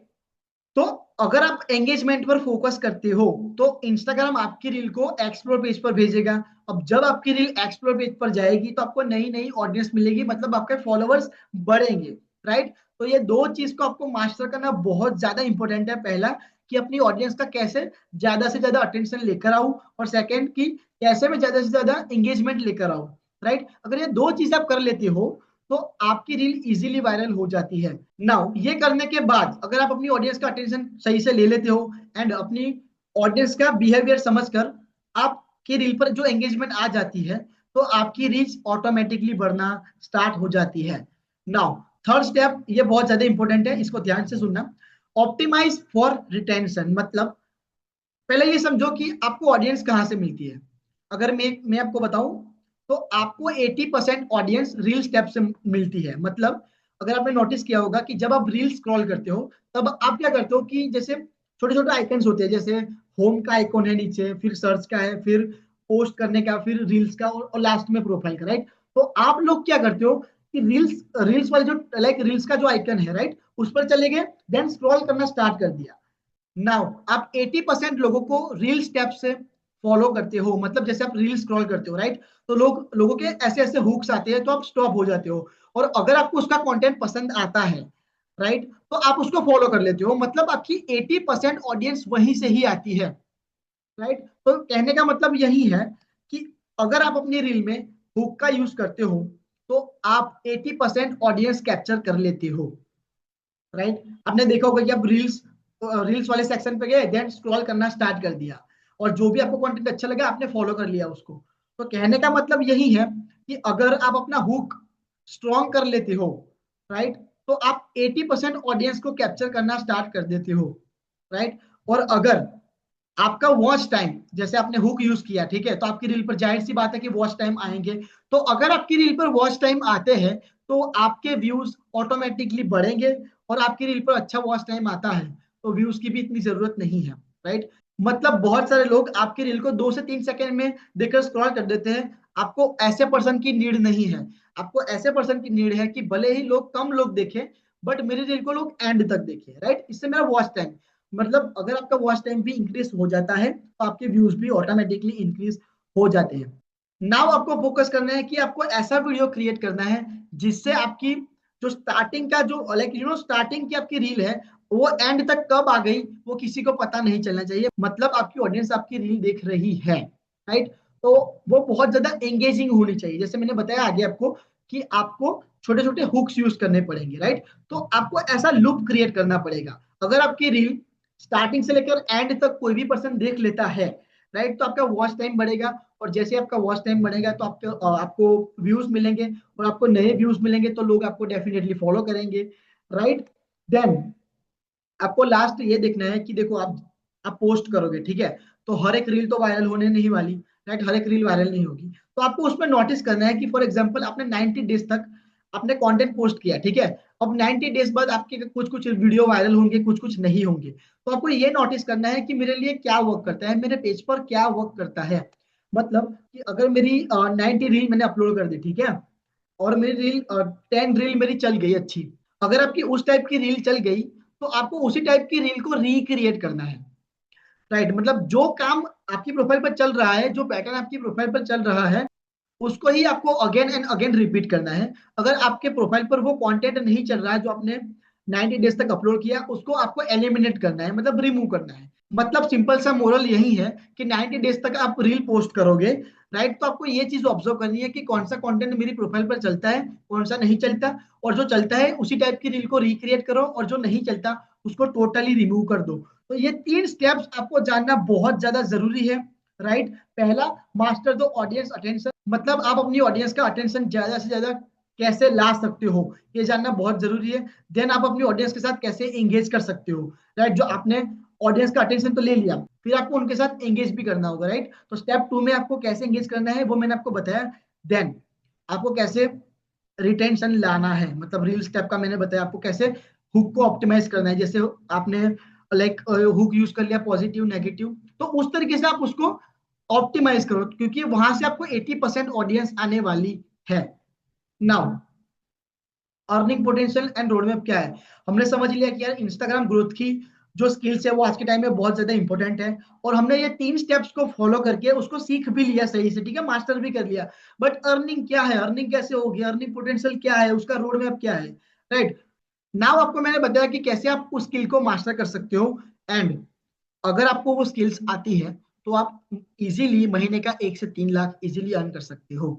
तो अगर आप एंगेजमेंट पर फोकस करते हो तो इंस्टाग्राम आपकी रील को एक्सप्लोर पेज पर भेजेगा। अब जब आपकी रील एक्सप्लोर पेज पर जाएगी तो आपको नई नई ऑडियंस मिलेगी, मतलब आपके फॉलोअर्स बढ़ेंगे। राइट। तो ये दो चीज को आपको मास्टर करना बहुत ज्यादा इंपॉर्टेंट है। पहला कि अपनी ऑडियंस का कैसे ज्यादा से ज्यादा अटेंशन लेकर आऊं, और सेकंड कि कैसे मैं ज्यादा से ज्यादा एंगेजमेंट लेकर आऊं। राइट, अगर ये दो चीज आप कर लेते हो तो आपकी रील इजीली वायरल हो जाती है। नाउ ये करने के बाद अगर आप अपनी ऑडियंस का अटेंशन सही से ले लेते हो एंड अपनी ऑडियंस का बिहेवियर समझकर आपकी रील पर जो एंगेजमेंट आ जाती है तो आपकी रीच ऑटोमेटिकली बढ़ना स्टार्ट हो जाती है। नाउ थर्ड स्टेप ये बहुत ज्यादा इंपॉर्टेंट है, इसको ध्यान से सुनना। ऑप्टिमाइज फॉर रिटेंशन, मतलब पहले ये समझो कि आपको ऑडियंस कहाँ से मिलती है। अगर मैं आपको बताऊं तो आपको 80% ऑडियंस रील स्टेप से मिलती है। मतलब अगर आपने नोटिस किया होगा कि जब आप रील स्क्रॉल करते हो तब आप क्या करते हो कि जैसे छोटे छोटे आइकन्स होते हैं, जैसे होम का आइकॉन है नीचे, फिर सर्च का है, फिर पोस्ट करने का, फिर रील्स का और लास्ट में प्रोफाइल का। राइट, तो आप लोग क्या करते हो कि रील्स रील्स वाले जो लाइक रील्स का जो आइकन है, राइट, उस पर चले गए, देन स्क्रॉल करना स्टार्ट कर दिया। नाउ आप 80% लोगों को रील स्टेप से फॉलो करते हो, मतलब जैसे आप रील स्क्रॉल करते हो, राइट, तो लोगों के ऐसे ऐसे हुक्स आते हैं तो आप स्टॉप हो जाते हो। और अगर आपको उसका कंटेंट पसंद आता है, राइट, तो आप उसको फॉलो कर लेते हो, मतलब आपकी 80% ऑडियंस वहीं से ही आती है। राइट, तो कहने का मतलब यही है कि अगर आप अपनी रील में हुक का यूज करते हो तो आप 80% ऑडियंस कैप्चर कर लेते हो। राइट, आपने देखा होगा कि आप रील्स रील्स वाले सेक्शन पे गए, देन स्क्रॉल करना स्टार्ट कर दिया और जो भी आपको कंटेंट अच्छा लगा आपने फॉलो कर लिया उसको। तो कहने का मतलब यही है कि अगर आप अपना हुक स्ट्रॉन्ग कर लेते हो, राइट, तो आप 80% ऑडियंस को कैप्चर करना स्टार्ट कर देते हो। राइट, और अगर आपका वॉच टाइम, जैसे आपने हुक यूज किया, ठीक है, तो आपकी रील पर जाहिर सी बात है कि वॉच टाइम आएंगे। तो अगर आपकी रील पर वॉच टाइम आते हैं तो आपके व्यूज ऑटोमेटिकली बढ़ेंगे, और आपकी रील पर अच्छा वॉच टाइम आता है तो व्यूज की भी इतनी जरूरत नहीं है, राइट। मतलब बहुत सारे लोग आपकी रील को 2 से 3 सेकंड में देखकर स्क्रॉल कर देते हैं। आपको ऐसे पर्सन की नीड नहीं है। आपको ऐसे पर्सन की नीड है कि भले ही लोग कम लोग देखें, बट मेरी रील को लोग एंड तक देखें, राइट। इससे मेरा वॉच टाइम, मतलब अगर आपका वॉच टाइम भी इंक्रीज हो जाता है तो आपके व्यूज भी ऑटोमेटिकली इंक्रीज हो जाते हैं। नाउ आपको फोकस करना है कि आपको ऐसा वीडियो क्रिएट करना है जिससे आपकी जो स्टार्टिंग का जो लाइक स्टार्टिंग की आपकी रील है वो एंड तक कब आ गई वो किसी को पता नहीं चलना चाहिए। मतलब आपकी ऑडियंस आपकी रील देख रही है, राइट। तो वो बहुत ज्यादा एंगेजिंग होनी चाहिए। जैसे मैंने बताया आगे आपको कि आपको छोटे छोटे हुक्स यूज करने पड़ेंगे, राइट। तो आपको ऐसा लूप क्रिएट करना पड़ेगा। अगर आपकी रील स्टार्टिंग से लेकर एंड तक कोई भी पर्सन देख लेता है, राइट, तो आपका वॉच टाइम बढ़ेगा। और जैसे आपका वॉच टाइम बढ़ेगा तो आपको व्यूज मिलेंगे, और आपको नए व्यूज मिलेंगे तो लोग आपको डेफिनेटली फॉलो करेंगे, राइट। देन आपको लास्ट ये देखना है कि देखो आप पोस्ट करोगे, ठीक है, तो हर एक रील तो वायरल होने नहीं वाली, राइट। हर एक रील वायरल नहीं होगी। तो आपको उसमें नोटिस करना है कि फॉर एग्जांपल आपने 90 डेज तक आपने कंटेंट पोस्ट किया, ठीक है। अब 90 डेज बाद आपके कुछ कुछ वीडियो वायरल होंगे, कुछ कुछ नहीं होंगे। तो आपको ये नोटिस करना है कि मेरे लिए क्या वर्क करता है, मेरे पेज पर क्या वर्क करता है। मतलब कि अगर मेरी 90 रील मैंने अपलोड कर दी, ठीक है, और मेरी रील 10 रील मेरी चल गई अच्छी, अगर आपकी उस टाइप की रील चल गई तो आपको उसी टाइप की रील को रिक्रिएट करना है, राइट। मतलब जो काम आपकी प्रोफाइल पर चल रहा है, जो पैटर्न आपकी प्रोफाइल पर चल रहा है, उसको ही आपको अगेन एंड अगेन रिपीट करना है। अगर आपके प्रोफाइल पर वो कंटेंट नहीं चल रहा है जो आपने 90 डेज तक अपलोड किया, उसको आपको एलिमिनेट करना है, मतलब रिमूव करना है। मतलब सिंपल सा मोरल यही है कि 90 डेज तक आप रील पोस्ट करोगे, राइट, तो आपको ये चीज ऑब्जर्व करनी है कि कौन सा कंटेंट मेरी प्रोफाइल पर चलता है, कौन सा नहीं चलता, और जो चलता है उसी टाइप की रील को रिक्रिएट करो, और जो नहीं चलता उसको टोटली रिमूव कर दो। तो ये 3 स्टेप्स आपको जानना बहुत ज्यादा जरूरी है, राइट। पहला, मास्टर द ऑडियंस अटेंशन, मतलब आप अपनी ऑडियंस का अटेंशन ज्यादा से ज्यादा कैसे ला सकते हो, ये जानना बहुत जरूरी है। देन आप अपनी ऑडियंस के साथ कैसे एंगेज कर सकते हो, राइट। जो आपने ऑडियंस का अटेंशन तो ले लिया, फिर आपको उनके साथ एंगेज भी करना होगा, राइट। तो स्टेप 2 में आपको कैसे एंगेज करना है वो मैंने आपको बताया। देन आपको कैसे रिटेंशन लाना है, मतलब रील स्टेप का मैंने बताया आपको कैसे हुक को ऑप्टिमाइज करना है। जैसे आपने लाइक हुक यूज कर लिया पॉजिटिव नेगेटिव, तो उस तरीके से आप उसको ऑप्टिमाइज करो, क्योंकि वहां से आपको 80% ऑडियंस आने वाली है। Now earning potential and roadmap क्या है, हमने समझ लिया कि यार इंस्टाग्राम ग्रोथ की जो स्किल्स है वो आज के टाइम में बहुत ज्यादा इंपॉर्टेंट है, और हमने ये 3 स्टेप्स को फॉलो करके उसको सीख भी लिया सही से, ठीक है, मास्टर भी कर लिया। बट अर्निंग क्या है, अर्निंग कैसे होगी, अर्निंग पोटेंशियल क्या है, उसका रोड मैप क्या है, राइट। नाउ आपको मैंने बताया कि कैसे आप उस स्किल को मास्टर कर सकते हो, एंड अगर आपको वो स्किल्स आती है तो आप इजीली महीने का 1 से 3 लाख इजीली अर्न कर सकते हो।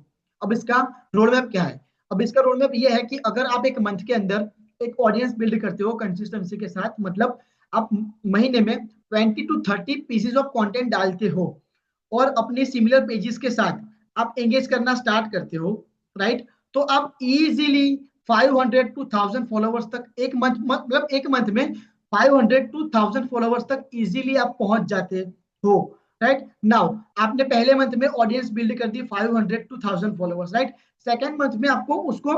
अब इसका रोड मैप क्या है, अब इसका रोड मैप ये है कि अगर आप एक मंथ के अंदर एक ऑडियंस बिल्ड करते हो कंसिस्टेंसी के साथ, मतलब आप महीने में 20 to 30 पीसेज ऑफ कंटेंट डालते हो, और अपने सिमिलर पेजेस के साथ आप एंगेज करना स्टार्ट करते हो, राइट, तो आप इजीली 500 to 1000 फॉलोवर्स तक एक मंथ, मतलब एक मंथ में 500 to 1000 फॉलोवर्स तक इजीली आप पहुंच जाते हो, राइट। नाउ आपने पहले मंथ में ऑडियंस बिल्ड कर दी 500 to 1000 followers, right. Second month में आपको उसको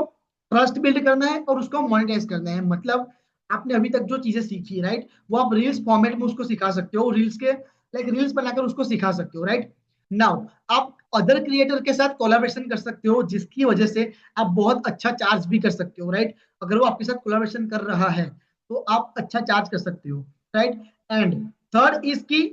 ट्रस्ट बिल्ड करना है और उसको मोनेटाइज करना है। मतलब आपने अभी तक जो चीजें सीखी, राइट, वो आप रील्स फॉर्मेट में उसको सिखा सकते हो, रील्स के लाइक रील्स बनाकर उसको सिखा सकते हो, राइट। नाउ आप अदर क्रिएटर के साथ कोलाबोरेशन कर सकते हो, जिसकी वजह से आप बहुत अच्छा चार्ज भी कर सकते हो, राइट। अगर वो आपके साथ कोलाबोरेशन कर रहा है तो आप अच्छा चार्ज कर सकते हो, राइट। एंड थर्ड इज की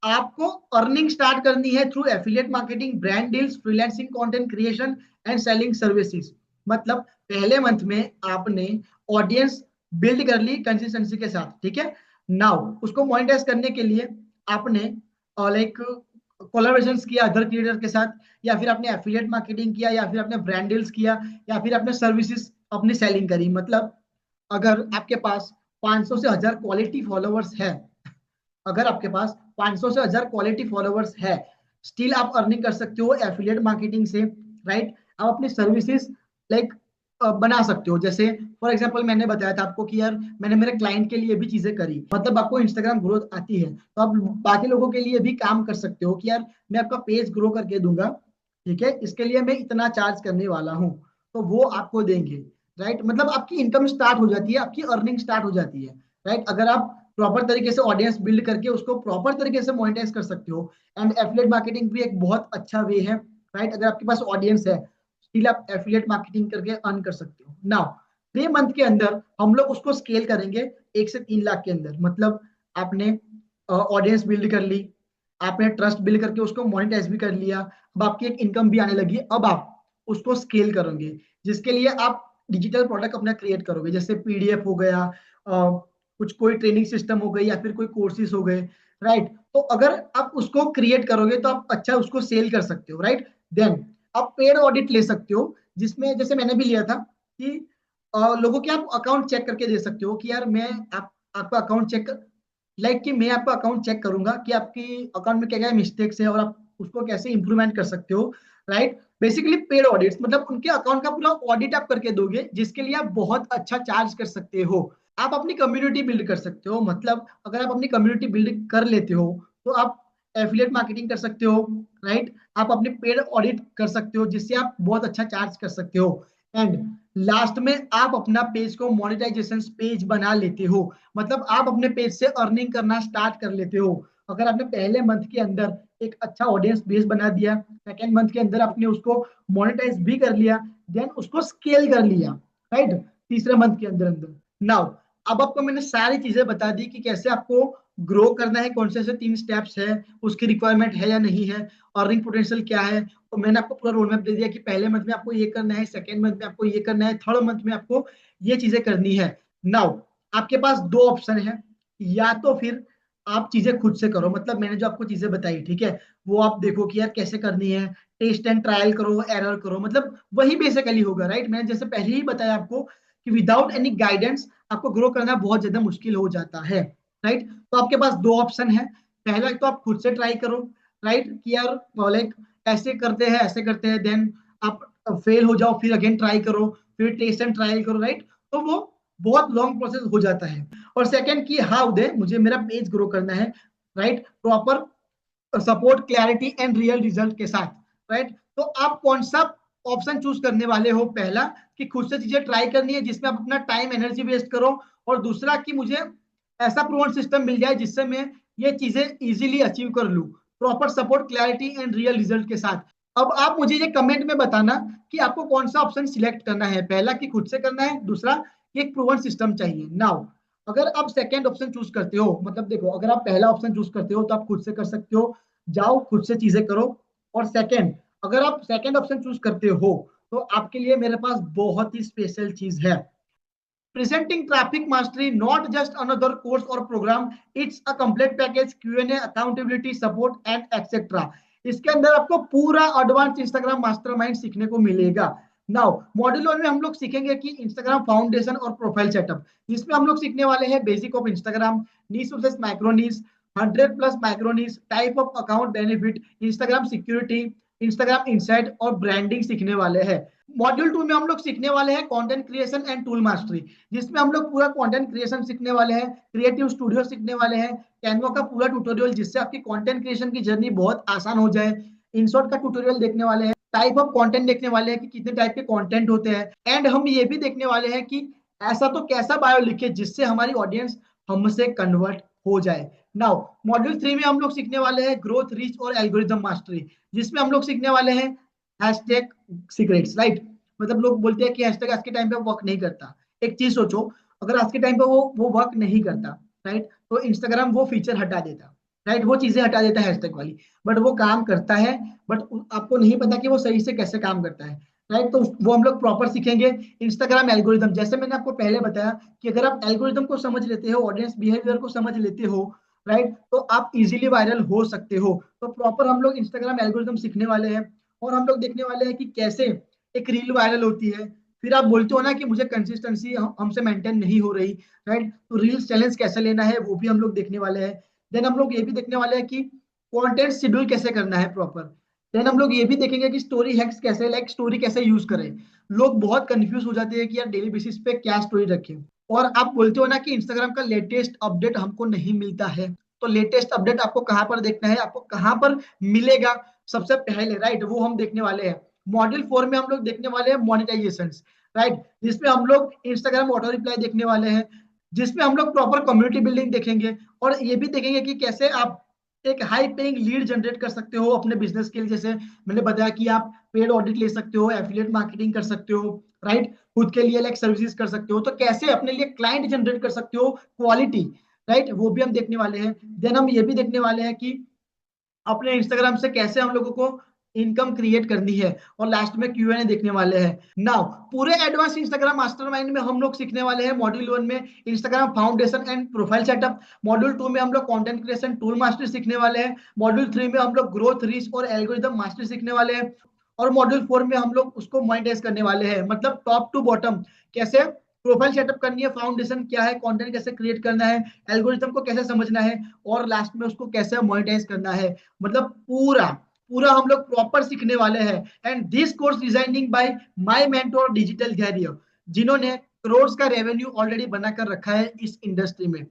आपको अर्निंग स्टार्ट करनी है through affiliate marketing, brand deals, freelancing, content creation and selling services. मतलब पहले मंथ में आपने ऑडियंस बिल्ड कर ली कंसिस्टेंसी के साथ, ठीक है। नाउ उसको मोनेटाइज करने के लिए आपने लाइक कोलैबोरेशंस किया अदर क्रिएटर के साथ, या फिर आपने एफिलिएट मार्केटिंग किया, या फिर आपने ब्रांड डील्स किया, या फिर आपने सर्विसेज अपनी सेलिंग करी। मतलब अगर आपके पास 500 से 1000 क्वालिटी फॉलोवर्स है, अगर आपके पास 500 से 1000 क्वालिटी फॉलोवर्स है, स्टिल आप अर्निंग कर सकते हो एफिलिएट मार्केटिंग से, राइट। आप अपनी सर्विसेज लाइक बना सकते हो। जैसे फॉर एग्जांपल मैंने बताया था आपको कि यार मैंने मेरे क्लाइंट के लिए भी चीजें करी, मतलब आपको इंस्टाग्राम ग्रोथ आती है तो आप बाकी लोगों के लिए भी काम कर सकते हो कि यार मैं आपका पेज ग्रो करके दूंगा, ठीक है, इसके लिए मैं इतना चार्ज करने वाला हूँ, तो वो आपको देंगे। राइट, मतलब आपकी इनकम स्टार्ट हो जाती है, आपकी अर्निंग स्टार्ट हो जाती है। राइट, अगर आप प्रॉपर तरीके से ऑडियंस बिल्ड करके उसको प्रॉपर तरीके से मोनेटाइज कर सकते हो। एंड एफिलिएट मार्केटिंग भी एक बहुत अच्छा वे है। राइट, अगर आपके पास ऑडियंस है स्टिल आप एफिलिएट मार्केटिंग करके अर्न कर सकते हो। नाउ 3 मंथ के अंदर हम लोग उसको स्केल करेंगे 1 से 3 लाख के अंदर। मतलब आपने ऑडियंस बिल्ड कर ली, आपने ट्रस्ट बिल्ड करके उसको मोनेटाइज भी कर लिया, अब आपकी एक इनकम भी आने लगी। अब आप उसको स्केल करोगे, जिसके लिए आप डिजिटल प्रोडक्ट अपना क्रिएट करोगे, जैसे पीडीएफ हो गया, कुछ कोई ट्रेनिंग सिस्टम हो गई, या फिर कोई कोर्सेज हो गए। राइट, तो अगर आप उसको क्रिएट करोगे तो आप अच्छा उसको सेल कर सकते हो। राइट, देन आप पेड ऑडिट ले सकते हो, जिसमें जैसे मैंने भी लिया था कि लोगों के आप अकाउंट चेक करके दे सकते हो कि यार मैं आपका अकाउंट चेक, लाइक कि मैं आपका अकाउंट चेक करूंगा कि आपकी अकाउंट में क्या क्या मिस्टेक्स है और आप उसको कैसे इंप्रूवमेंट कर सकते हो। राइट, बेसिकली पेड ऑडिट्स, मतलब उनके अकाउंट का पूरा ऑडिट आप करके दोगे, जिसके लिए आप बहुत अच्छा चार्ज कर सकते हो। आप अपनी कम्युनिटी बिल्ड कर सकते हो, मतलब अगर आप अपनी कम्युनिटी बिल्ड कर लेते हो तो आप एफिलिएट मार्केटिंग कर सकते हो। राइट, आप अपने पेड ऑडिट कर सकते हो, जिससे आप बहुत अच्छा चार्ज कर सकते हो। एंड लास्ट में आप अपना पेज को मोनेटाइजेशन पेज बना लेते हो, मतलब आप अपने पेज से अर्निंग करना स्टार्ट कर लेते हो। अगर आपने पहले मंथ के अंदर एक अच्छा ऑडियंस बेस बना दिया, सेकेंड मंथ के अंदर आपने उसको मोनेटाइज भी कर लिया, देन उसको स्केल कर लिया। राइट, तीसरे मंथ के अंदर अंदर। नाउ अब आपको मैंने सारी चीजें बता दी कि कैसे आपको ग्रो करना है, कौन से 3 स्टेप्स है, उसकी रिक्वायरमेंट है या नहीं है, अर्निंग पोटेंशियल क्या है। और मैंने आपको पूरा रोड मैप दे दिया कि पहले मंथ में आपको ये करना है, सेकेंड मंथ में आपको ये करना है, थर्ड मंथ में आपको ये चीजें करनी है। नाउ आपके पास 2 ऑप्शन है, या तो फिर आप चीजें खुद से करो, मतलब मैंने जो आपको चीजें बताई, ठीक है, वो आप देखो कि यार कैसे करनी है, टेस्ट एंड ट्रायल करो, एरर करो, मतलब वही बेसिकली होगा। राइट, मैंने जैसे पहले ही बताया आपको कि विदाउट एनी गाइडेंस आपको ग्रो करना बहुत ज्यादा मुश्किल हो जाता है। राइट, तो आपके पास 2 ऑप्शन है। पहला तो आप खुद से ट्राई करो, राइट, कि यार लाइक ऐसे करते हैं ऐसे करते हैं, देन आप फेल हो जाओ, फिर अगेन ट्राई करो, फिर टेस्ट एंड ट्रायल करो। राइट, तो वो बहुत लॉन्ग प्रोसेस हो जाता है। और सेकंड की, हाँ उदय मुझे मेरा पेज ग्रो करना है, right, proper support, clarity and real result के साथ। राइट, तो आप कौन सा ऑप्शन चूज करने वाले हो? पहला कि खुद से चीजें ट्राई करनी है जिसमें आप अपना टाइम एनर्जी वेस्ट करो, और दूसरा कि मुझे ऐसा प्रूवन सिस्टम मिल जाए जिससे मैं ये चीजें इजीली अचीव कर लूं, proper support, clarity and real result के साथ। अब आप मुझे ये कमेंट में बताना कि आपको कौन सा ऑप्शन सिलेक्ट करना है, पहला कि खुद से करना है, दूसरा कि एक प्रूवन सिस्टम चाहिए। नाउ अगर आप सेकेंड ऑप्शन चूज करते हो, मतलब देखो अगर आप पहला ऑप्शन चूज करते हो तो आप खुद से कर सकते हो, जाओ खुद से चीजें करो। और सेकेंड, अगर आप सेकेंड ऑप्शन चूज करते हो तो आपके लिए मेरे पास बहुत ही स्पेशल चीज है। Presenting Traffic Mastery, not just another course or program, it's a complete package, Q&A, accountability, support and etc. इसके अंदर आपको पूरा एडवांस इंस्टाग्राम मास्टरमाइंड सीखने को मिलेगा। नाउ मॉड्यूल 1 में हम लोग सीखेंगे कि इंस्टाग्राम फाउंडेशन और प्रोफाइल सेटअप, जिसमें हम लोग सीखने वाले हैं basic of Instagram, niche versus micro niche, 100+ micro niche, type of account benefit, Instagram security, Instagram insight और ब्रांडिंग सीखने वाले हैं। मॉड्यूल 2 में हम लोग सीखने वाले हैं content creation and tool mastery, जिसमें हम लोग पूरा कंटेंट क्रिएशन सीखने वाले हैं, क्रिएटिव स्टूडियो सीखने वाले हैं, कैनवा का पूरा ट्यूटोरियल जिससे आपकी कंटेंट क्रिएशन की जर्नी बहुत आसान हो जाए, इनशॉट का ट्यूटोरियल देखने वाले हैं, टाइप ऑफ कंटेंट देखने वाले हैं कि कितने टाइप के कंटेंट होते हैं, एंड हम ये भी देखने वाले हैं कि ऐसा तो कैसा बायो लिखे जिससे हमारी ऑडियंस हमसे कन्वर्ट हो जाए। नाउ मॉड्यूल 3 में हम लोग सीखने वाले हैं ग्रोथ, रीच और एल्गोरिथम मास्टरी, जिसमें हम लोग सीखने वाले हैं हैशटैग सीक्रेट्स। राइट, मतलब लोग बोलते हैं कि हैशटैग आज के टाइम पे वर्क नहीं करता। एक चीज सोचो, अगर आज के टाइम पे वो वर्क नहीं करता, राइट, तो इंस्टाग्राम वो फीचर हटा देता, राइट, वो चीजें हटा देता है हैशटैग वाली, बट वो काम करता है, बट आपको नहीं पता कि वो सही से कैसे काम करता है। राइट, तो वो हम लोग प्रॉपर सीखेंगे। इंस्टाग्राम एल्गोरिथम, जैसे मैंने आपको पहले बताया कि अगर आप एल्गोरिथम को समझ लेते हो, ऑडियंस बिहेवियर को समझ लेते हो, राइट, तो आप इजीली वायरल हो सकते हो। तो प्रॉपर हम लोग इंस्टाग्राम एल्गोरिथम सीखने वाले हैं, और हम लोग देखने वाले हैं कि कैसे एक रील वायरल होती है, फिर आप बोलते हो ना कि मुझे कंसिस्टेंसी हमसे मेंटेन नहीं हो रही, राइट, तो रील्स चैलेंज कैसे लेना है वो भी हम लोग देखने वाले हैं। देन हम लोग ये भी देखने वाले हैं कि कंटेंट शेड्यूल कैसे करना है प्रॉपर, देन हम लोग ये भी देखेंगे कि स्टोरी हैक्स कैसे, लाइक स्टोरी कैसे यूज करें। लोग बहुत कंफ्यूज हो जाते हैं कि यार डेली बेसिस पे क्या स्टोरी रखें। और आप बोलते हो ना कि इंस्टाग्राम का लेटेस्ट अपडेट हमको नहीं मिलता है, तो लेटेस्ट अपडेट आपको कहाँ पर देखना है, आपको कहाँ पर मिलेगा? सबसे पहले राइट वो हम देखने वाले हैं मॉड्यूल 4 में। हम लोग देखने वाले हैं मोनेटाइजेशन, राइट, जिसमें हम लोग इंस्टाग्राम ऑटो रिप्लाई देखने वाले हैं, जिसमें हम लोग प्रॉपर कम्युनिटी बिल्डिंग देखेंगे। और ये भी देखेंगे कि कैसे आप एक हाई पेइंग लीड जनरेट कर सकते हो अपने बिजनेस के लिए। जैसे मैंने बताया कि आप पेड ऑडिट ले सकते हो, एफिलिएट मार्केटिंग कर सकते हो, राइट, खुद के लिए लाइक सर्विसेज कर सकते हो, तो कैसे अपने लिए क्लाइंट जनरेट कर सकते हो, क्वालिटी, राइट, वो भी हम देखने वाले हैं। देन हम ये भी देखने वाले हैं कि अपने इंस्टाग्राम से कैसे हम लोगों को इनकम क्रिएट करनी है। और लास्ट में क्यूएनए देखने वाले हैं। नाउ पूरे एडवांस इंस्टाग्राम मास्टरमाइंड में हम लोग सीखने वाले हैं मॉड्यूल 1 में Instagram foundation and profile setup. Module 2 में हम लोग कंटेंट क्रिएशन टूल मास्टरी सीखने वाले हैं। मॉड्यूल 3 में हम लोग ग्रोथ रीच और एल्गोरिथम मास्टरी सीखने वाले हैं। और मॉड्यूल 4 में हम लोग उसको मोनेटाइज करने वाले हैं, मतलब टॉप टू बॉटम कैसे प्रोफाइल सेटअप करनी है, फाउंडेशन क्या है, कंटेंट कैसे क्रिएट करना है, एल्गोरिथम को कैसे समझना है, और लास्ट में उसको कैसे मोनेटाइज करना है। मतलब पूरा पूरा हम लोग प्रॉपर सीखने वाले हैं। And this course designing by my mentor digital Dhairya, जिन्होंने करोड़ का रेवेन्यू ऑलरेडी बनाकर रखा है इस इंडस्ट्री में।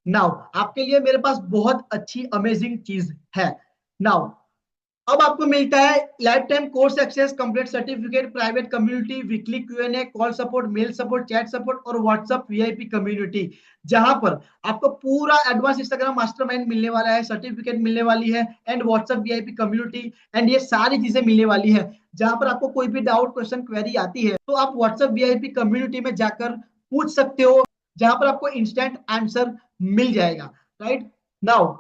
नाउ आपके लिए मेरे पास बहुत अच्छी अमेजिंग चीज है। नाउ अब आपको मिलता है life time course access, complete certificate, private community, weekly Q and A, call support, mail support, chat support और व्हाट्सएप वीआईपी कम्युनिटी, जहां पर आपको पूरा एडवांस इंस्टाग्राम मास्टरमाइंड मिलने वाला है, सर्टिफिकेट मिलने वाली है, and WhatsApp VIP community, and ये सारी चीजें मिलने वाली है। जहां पर आपको कोई भी डाउट, क्वेश्चन, क्वेरी आती है तो आप व्हाट्सएप वीआईपी कम्युनिटी में जाकर पूछ सकते हो, जहां पर आपको इंस्टेंट आंसर मिल जाएगा। Right now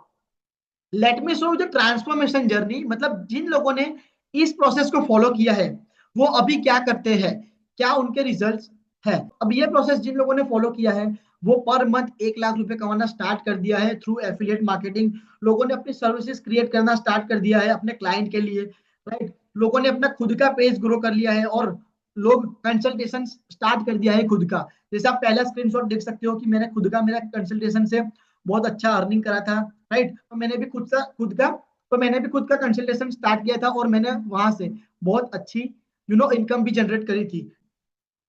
let me show the transformation journey, मतलब जिन लोगों ने इस प्रोसेस को फॉलो किया है वो अभी क्या करते हैं, क्या उनके रिजल्ट्स है। अब ये प्रोसेस जिन लोगों ने फॉलो किया है वो पर मंथ 1 लाख रुपए कमाना स्टार्ट कर दिया है थ्रू एफिलिएट मार्केटिंग। लोगों ने अपनी सर्विसेज क्रिएट करना स्टार्ट कर दिया है अपने क्लाइंट के लिए, राइट। लोगों ने अपना खुद का पेज ग्रो कर लिया है, और लोग कंसल्टेशन स्टार्ट कर दिया है खुद का। जैसे आप पहला स्क्रीनशॉट देख सकते हो कि मैंने खुद का, मेरा कंसल्टेशन से बहुत अच्छा अर्निंग करा था, राइट। तो मैंने भी खुद का कंसल्टेशन स्टार्ट किया था, और मैंने वहां से बहुत अच्छी इनकम भी जनरेट करी थी।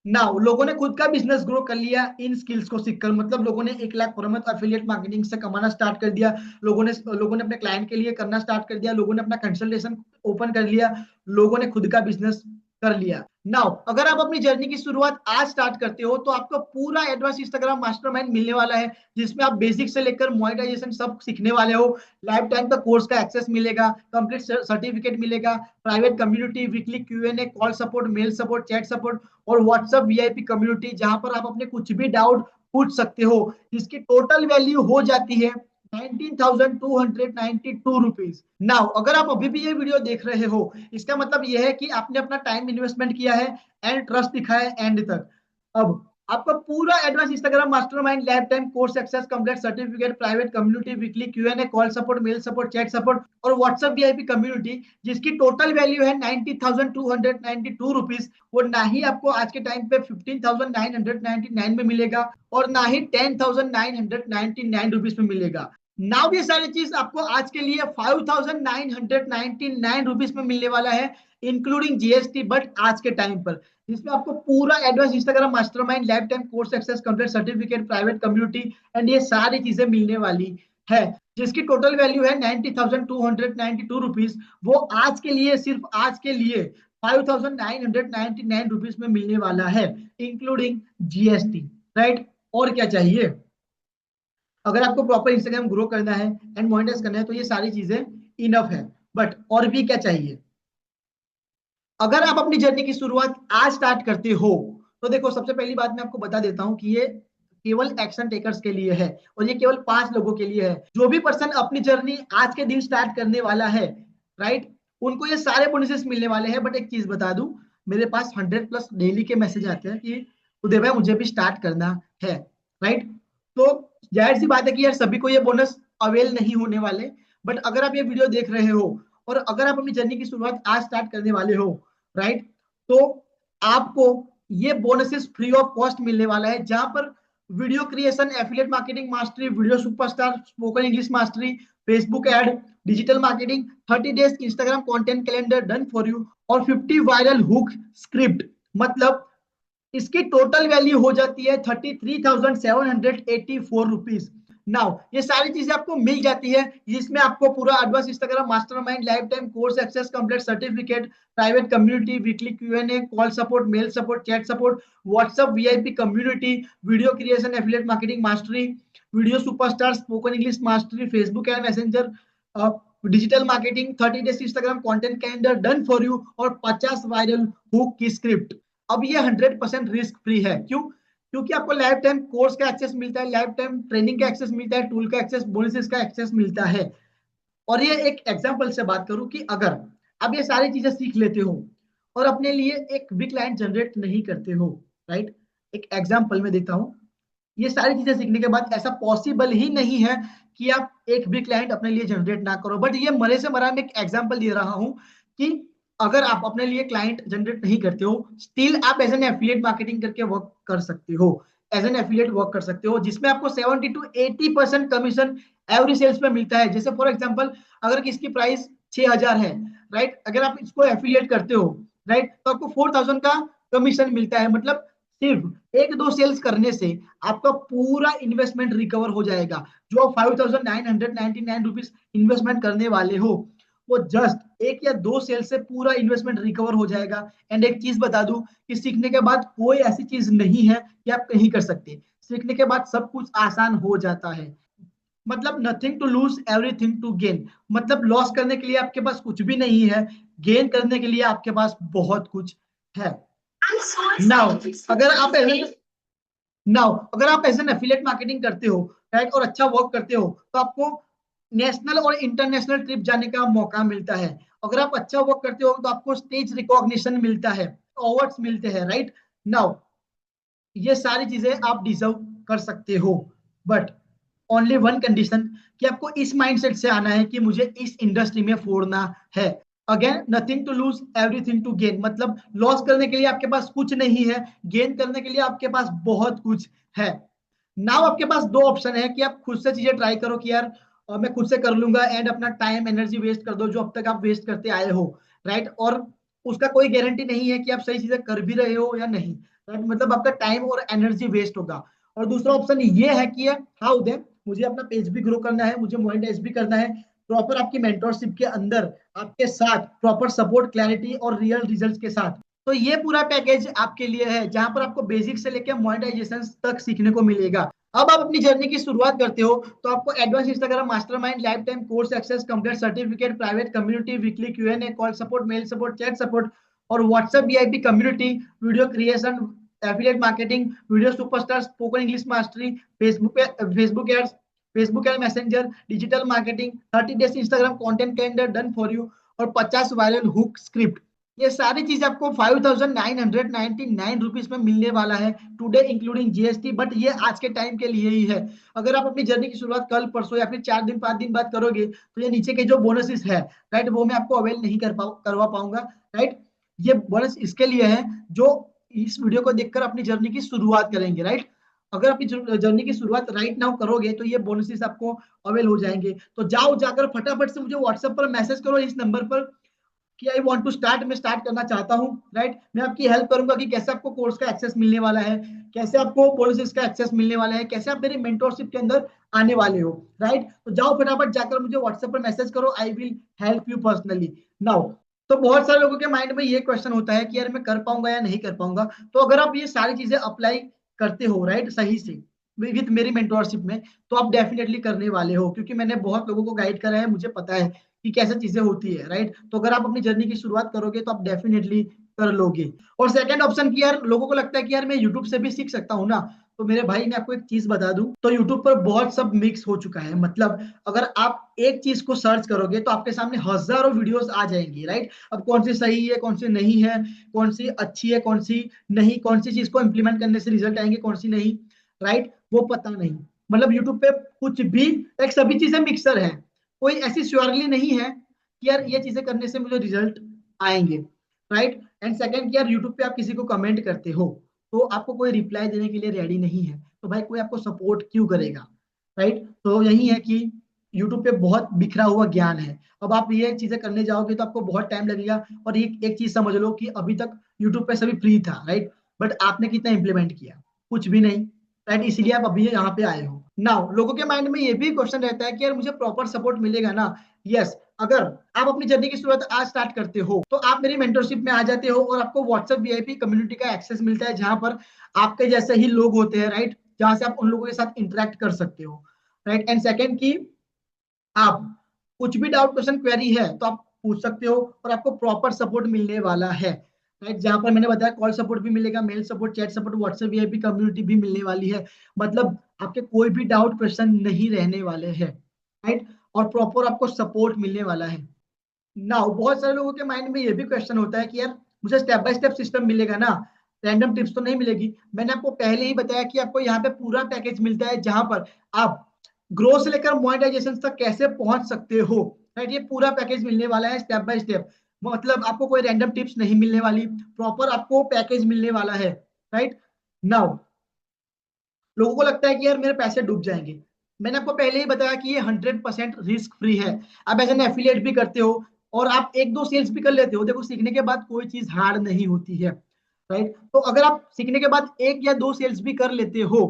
नाउ लोगों ने खुद का बिजनेस ग्रो कर लिया इन स्किल्स को सीखकर, मतलब लोगों ने 1 lakh per month affiliate marketing से कमाना स्टार्ट कर दिया। लोगों ने अपने क्लाइंट के लिए करना स्टार्ट कर दिया, लोगों ने अपना कंसल्टेशन ओपन कर लिया, लोगों ने खुद का बिजनेस कर लिया। नाउ अगर आप अपनी जर्नी की शुरुआत आज स्टार्ट करते हो तो आपको पूरा एडवांस इंस्टाग्राम मास्टरमाइंड मिलने वाला है, जिसमें आप बेसिक से लेकर मोनेटाइजेशन सब सीखने वाले हो। लाइफ टाइम का कोर्स का एक्सेस मिलेगा, कंप्लीट सर्टिफिकेट मिलेगा, private community, weekly Q and A, call support, mail support, chat support और व्हाट्सएप वीआईपी कम्युनिटी, जहां पर आप अपने कुछ भी डाउट पूछ सकते हो, जिसकी टोटल वैल्यू हो जाती है 19,292 रुपीज। नाउ अगर आप अभी भी ये वीडियो देख रहे हो, इसका मतलब यह है कि आपने अपना टाइम इन्वेस्टमेंट किया है एंड ट्रस्ट दिखाया है एंड तक। अब आपका पूरा advance Instagram mastermind life time course access, complete certificate, private community, weekly Q and A, call support, mail support, chat support और व्हाट्सएप वीआईपी कम्युनिटी, जिसकी टोटल वैल्यू है 90,292 रुपीज। वो ना ही आपको आज के टाइम पे 15,999 में मिलेगा, और ना ही 10,999 रुपीज में मिलेगा। नाउ ये सारी चीज आपको आज के लिए 5,999 रुपीज में मिलने वाला है, इंक्लूडिंग जीएसटी, बट आज के टाइम पर, जिसमें आपको पूरा advance Instagram mastermind life time course access, complete certificate, private community and ये सारी चीजें मिलने वाली है, जिसकी टोटल वैल्यू है 90,292 रुपीज। वो आज के लिए, सिर्फ आज के लिए 5,999 रुपीज में मिलने वाला है, इंक्लूडिंग जीएसटी, राइट। और क्या चाहिए? अगर आपको प्रॉपर इंस्टाग्राम ग्रो करना है एंड मोनेटाइज करना है तो ये सारी चीजें इनफ है, बट और भी क्या चाहिए? अगर आप अपनी जर्नी की शुरुआत आज स्टार्ट करते हो तो देखो, सबसे पहली बात मैं आपको बता देता हूं कि ये केवल एक्शन टेकर्स के लिए है, और ये केवल 5 लोगों के लिए है। जो भी पर्सन अपनी जर्नी आज के दिन स्टार्ट करने वाला है, राइट, उनको ये सारे बोनसेस मिलने वाले हैं। बट एक चीज बता दूं, मेरे पास 100+ डेली के मैसेज आते हैं कि उदय भाई मुझे भी स्टार्ट करना है, राइट। तो जाहिर सी बात है कि यार सभी को ये बोनस अवेल नहीं होने वाले। बट अगर आप ये वीडियो देख रहे हो और अगर आप अपनी जर्नी की शुरुआत आज स्टार्ट करने वाले हो, राइट, तो आपको ये बोनसेस फ्री ऑफ कॉस्ट मिलने वाला है, जहां पर video creation, affiliate marketing mastery, video superstar, spoken English mastery, Facebook ad, digital marketing 30 days Instagram content calendar done for you, और 50 वायरल हुक स्क्रिप्ट। मतलब इसकी टोटल वैल्यू हो जाती है 33,784 रुपीज। नाउ ये सारी चीजें आपको मिल जाती है, जिसमें आपको पूरा advance Instagram mastermind, life time course access, complete certificate, private community, weekly Q&A, call support, mail support, chat support, WhatsApp VIP community, video creation, affiliate marketing mastery, video superstar, spoken English mastery, Facebook and Messenger, digital marketing, 30 days Instagram content calendar done for you, और 50 viral hook की script. अब ये 100% risk free है। क्यों? क्योंकि आपको life time course का access मिलता है, लाइफ टाइम ट्रेनिंग का एक्सेस मिलता है, टूल का एक्सेस, बोनसेस का एक्सेस मिलता है। और ये एक एग्जांपल से बात करूं कि अगर आप ये सारी चीजें सीख लेते हो और अपने लिए एक भी क्लाइंट जनरेट नहीं करते हो, राइट, एक एग्जांपल में देता हूं, ये सारी चीजें सीखने के बाद ऐसा पॉसिबल ही नहीं है कि आप एक भी क्लाइंट अपने लिए जनरेट ना करो। बट ये मरे से मरा मैं एक एग्जांपल दे रहा हूं कि अगर आप अपने लिए क्लाइंट जनरेट नहीं करते हो, स्टिल आप एज एन एफिलिएट मार्केटिंग करके वर्क कर सकते हो, एज एन एफिलिएट वर्क कर सकते हो, जिसमें आपको 70 to 80% कमीशन एवरी सेल्स पे मिलता है। जैसे फॉर एग्जाम्पल, अगर किसकी प्राइस 6,000 है, राइट, अगर आप इसको एफिलिएट करते हो, राइट, तो आपको 4,000 का कमीशन मिलता है। मतलब सिर्फ एक दो सेल्स करने से आपका पूरा इन्वेस्टमेंट रिकवर हो जाएगा। जो आप 5,999 रुपीज इन्वेस्टमेंट करने वाले हो, वो जस्ट एक या दो सेल से पूरा इन्वेस्टमेंट रिकवर हो जाएगा। एंड एक चीज बता दूं कि सीखने के बाद कोई ऐसी चीज नहीं है कि आप नहीं कर सकते। सीखने के बाद सब कुछ आसान हो जाता है। मतलब nothing to lose everything to gain. मतलब लॉस करने के लिए आपके पास कुछ भी नहीं है, गेन करने के लिए आपके पास बहुत कुछ है। नाउ अगर आप अगर आप एज एन एफिलिएट मार्केटिंग करते हो, राइट, और अच्छा वर्क करते हो, तो आपको नेशनल और इंटरनेशनल ट्रिप जाने का मौका मिलता है। अगर आप अच्छा वर्क करते हो तो आपको स्टेज रिकॉग्निशन मिलता है, अवार्ड्स मिलते हैं, राइट। नाउ ये सारी चीजें आप डिजर्व कर सकते हो, बट ओनली वन कंडीशन, कि आपको इस माइंडसेट से आना है कि मुझे इस इंडस्ट्री में फोड़ना है। Again, nothing to lose everything to gain. मतलब लॉस करने के लिए आपके पास कुछ नहीं है, गेन करने के लिए आपके पास बहुत कुछ है। नाउ आपके पास दो ऑप्शन है कि आप खुद से चीजें ट्राई करो कि यार मैं खुद से कर लूंगा, एंड अपना टाइम एनर्जी वेस्ट कर दो जो अब तक आप वेस्ट करते आए हो, राइट, और उसका कोई गारंटी नहीं है कि आप सही चीजें कर भी रहे हो या नहीं, राइट, मतलब आपका टाइम और एनर्जी वेस्ट होगा। और दूसरा ऑप्शन ये है कि हाउ दे, मुझे अपना पेज भी ग्रो करना है, मुझे मोनेटाइज भी करना है, प्रॉपर आपकी मेंटोरशिप के अंदर आपके साथ प्रॉपर सपोर्ट, क्लैरिटी और रियल रिजल्ट्स के साथ। तो ये पूरा पैकेज आपके लिए है, जहां पर आपको बेसिक से लेकर मोनेटाइजेशन तक सीखने को मिलेगा। अब आप अपनी जर्नी की शुरुआत करते हो तो आपको advance Instagram mastermind, life time course access, complete certificate, private community, weekly Q&A, call support, mail support, chat support, और WhatsApp VIP community, video creation, affiliate marketing, video superstar, spoken English mastery, Facebook ads, Facebook ad messenger, digital marketing, 30 days Instagram content calendar done for you, और 50 viral hook script. ये सारी चीज आपको 5,999 rupees में मिलने वाला है टुडे इंक्लूडिंग जीएसटी। बट ये आज के टाइम के लिए ही है। अगर आप अपनी जर्नी की शुरुआत कल परसों या फिर 4 दिन 5 दिन बाद करोगे, तो ये नीचे के जो बोनसेस है, राइट, वो मैं आपको अवेल नहीं करवा पाऊंगा, राइट। ये बोनस इसके लिए है जो इस वीडियो को देखकर अपनी जर्नी की शुरुआत करेंगे, राइट। अगर अपनी जर्नी की शुरुआत राइट नाउ करोगे तो ये बोनसेस आपको अवेल हो जाएंगे। तो जाओ, जाकर फटाफट से मुझे व्हाट्सएप पर मैसेज करो इस नंबर पर कि आई वांट टू स्टार्ट, मैं स्टार्ट करना चाहता हूं, राइट। मैं आपकी हेल्प करूंगा कि कैसे आपको कोर्स का एक्सेस मिलने वाला है, कैसे आपको पॉलिसीज का एक्सेस मिलने वाला है, कैसे आप मेरी मेंटोरशिप के अंदर आने वाले हो, राइट। तो जाओ फटाफट जाकर मुझे व्हाट्सएप पर मैसेज करो, आई will help you personally now. तो बहुत सारे लोगों के माइंड में ये क्वेश्चन होता है कि यार मैं कर पाऊंगा या नहीं कर पाऊंगा। तो अगर आप ये सारी चीजें अप्लाई करते हो, राइट, सही से विथ मेरी मेंटोरशिप में, तो आप डेफिनेटली करने वाले हो, क्योंकि मैंने बहुत लोगों को गाइड करा है, मुझे पता है कि कैसे चीजें होती है, राइट। तो अगर आप अपनी जर्नी की शुरुआत करोगे तो आप डेफिनेटली कर लोगे। और सेकंड ऑप्शन की, यार लोगों को लगता है कि यार मैं यूट्यूब से भी सीख सकता हूँ ना। तो मेरे भाई, मैं आपको एक चीज बता दूं, तो यूट्यूब पर बहुत सब मिक्स हो चुका है। मतलब अगर आप एक चीज को सर्च करोगे तो आपके सामने हजारों वीडियोस आ जाएंगी, राइट। अब कौन सी सही है, कौन सी नहीं है, कौन सी अच्छी है, कौन सी नहीं, कौन सी चीज को इंप्लीमेंट करने से रिजल्ट आएंगे, कौन सी नहीं, राइट, वो पता नहीं। मतलब यूट्यूब पे कुछ भी, एक सभी चीजें मिक्सर है, कोई ऐसी श्योरली नहीं है कि यार ये चीजें करने से मुझे रिजल्ट आएंगे, राइट। एंड सेकंड, यार यूट्यूब पे आप किसी को कमेंट करते हो तो आपको कोई रिप्लाई देने के लिए रेडी नहीं है, तो भाई कोई आपको सपोर्ट क्यों करेगा, राइट। तो यही है कि यूट्यूब पे बहुत बिखरा हुआ ज्ञान है। अब आप ये चीजें करने जाओगे तो आपको बहुत टाइम लगेगा। और एक चीज समझ लो कि अभी तक यूट्यूब पे सभी फ्री था, राइट? बट आपने कितना इंप्लीमेंट किया? कुछ भी नहीं, राइट? इसीलिए आप अभी यहाँ पे आए हो। नाउ लोगों के माइंड में ये भी क्वेश्चन रहता है कि यार मुझे प्रॉपर सपोर्ट मिलेगा ना? यस। अगर आप अपनी जर्नी की शुरुआत आज स्टार्ट करते हो तो आप मेरी मेंटरशिप में आ जाते हो और आपको व्हाट्सएप वीआईपी कम्युनिटी का एक्सेस मिलता है, जहां पर आपके जैसे ही लोग होते हैं, राइट? जहां से आप उन लोगों के साथ इंटरेक्ट कर सकते हो, राइट? एंड सेकेंड की आप कुछ भी डाउट क्वेश्चन क्वेरी है तो आप पूछ सकते हो और आपको प्रॉपर सपोर्ट मिलने वाला है, राइट? जहां पर मैंने बताया कॉल सपोर्ट भी मिलेगा, mail support, chat support, WhatsApp VIP community भी मिलने वाली है। मतलब आपके कोई भी डाउट क्वेश्चन नहीं रहने वाले हैं, राइट? और प्रॉपर आपको सपोर्ट मिलने वाला है। नाउ बहुत सारे लोगों के माइंड में ये भी क्वेश्चन होता है कि यार मुझे स्टेप बाय स्टेप सिस्टम मिलेगा ना, रैंडम टिप्स तो नहीं मिलेगी? मैंने आपको पहले ही बताया कि आपको यहाँ पे पूरा पैकेज मिलता है, जहां पर आप ग्रोथ से लेकर मोनेटाइजेशन तक कैसे पहुंच सकते हो, राइट? ये पूरा पैकेज मिलने वाला है स्टेप बाय स्टेप। मतलब आपको कोई रैंडम टिप्स नहीं मिलने वाली, प्रॉपर आपको पैकेज मिलने वाला है, राइट? नाउ लोगों को लगता है कि यार मेरे पैसे डूब जाएंगे। मैंने आपको पहले ही बताया कि ये 100% रिस्क फ्री है। आप एज एन एफिलिएट भी करते हो और आप एक दो सेल्स भी कर लेते हो। देखो, सीखने के बाद कोई चीज हार्ड नहीं होती है, राइट? तो अगर आप सीखने के बाद एक या दो सेल्स भी कर लेते हो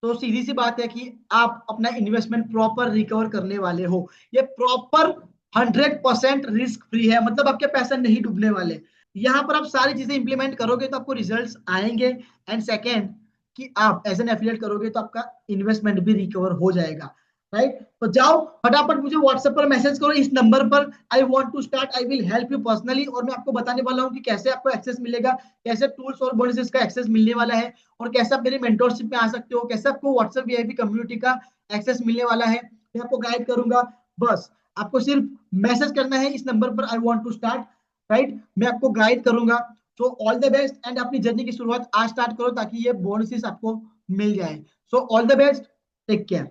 तो सीधी सी बात है कि आप अपना इन्वेस्टमेंट प्रॉपर रिकवर करने वाले हो। ये प्रॉपर 100% रिस्क फ्री है, मतलब आपके पैसे नहीं डूबने वाले। यहाँ पर आप सारी चीजें इंप्लीमेंट करोगे तो आपको रिजल्ट्स आएंगे। एंड सेकेंड कि आप एज एन एफिलिएट करोगे तो आपका इन्वेस्टमेंट भी रिकवर हो जाएगा, राइट? तो जाओ फटाफट मुझे व्हाट्सएप पर मैसेज करो इस नंबर पर, I want to start, I will help you personally. और मैं आपको बताने वाला हूँ कि कैसे आपको एक्सेस मिलेगा, कैसे टूल्स और बोनसेस का एक्सेस मिलने वाला है, और कैसे आप मेरी मेंटोरशिप में आ सकते हो, कैसे आपको व्हाट्सएप वीआईपी कम्युनिटी का एक्सेस मिलने वाला है, मैं आपको गाइड करूंगा। बस आपको सिर्फ मैसेज करना है इस नंबर पर, I want to start, right? मैं आपको गाइड करूंगा। So all the best and अपनी जर्नी की शुरुआत आज स्टार्ट करो ताकि ये बोनसेस आपको मिल जाए। So all the best, take care.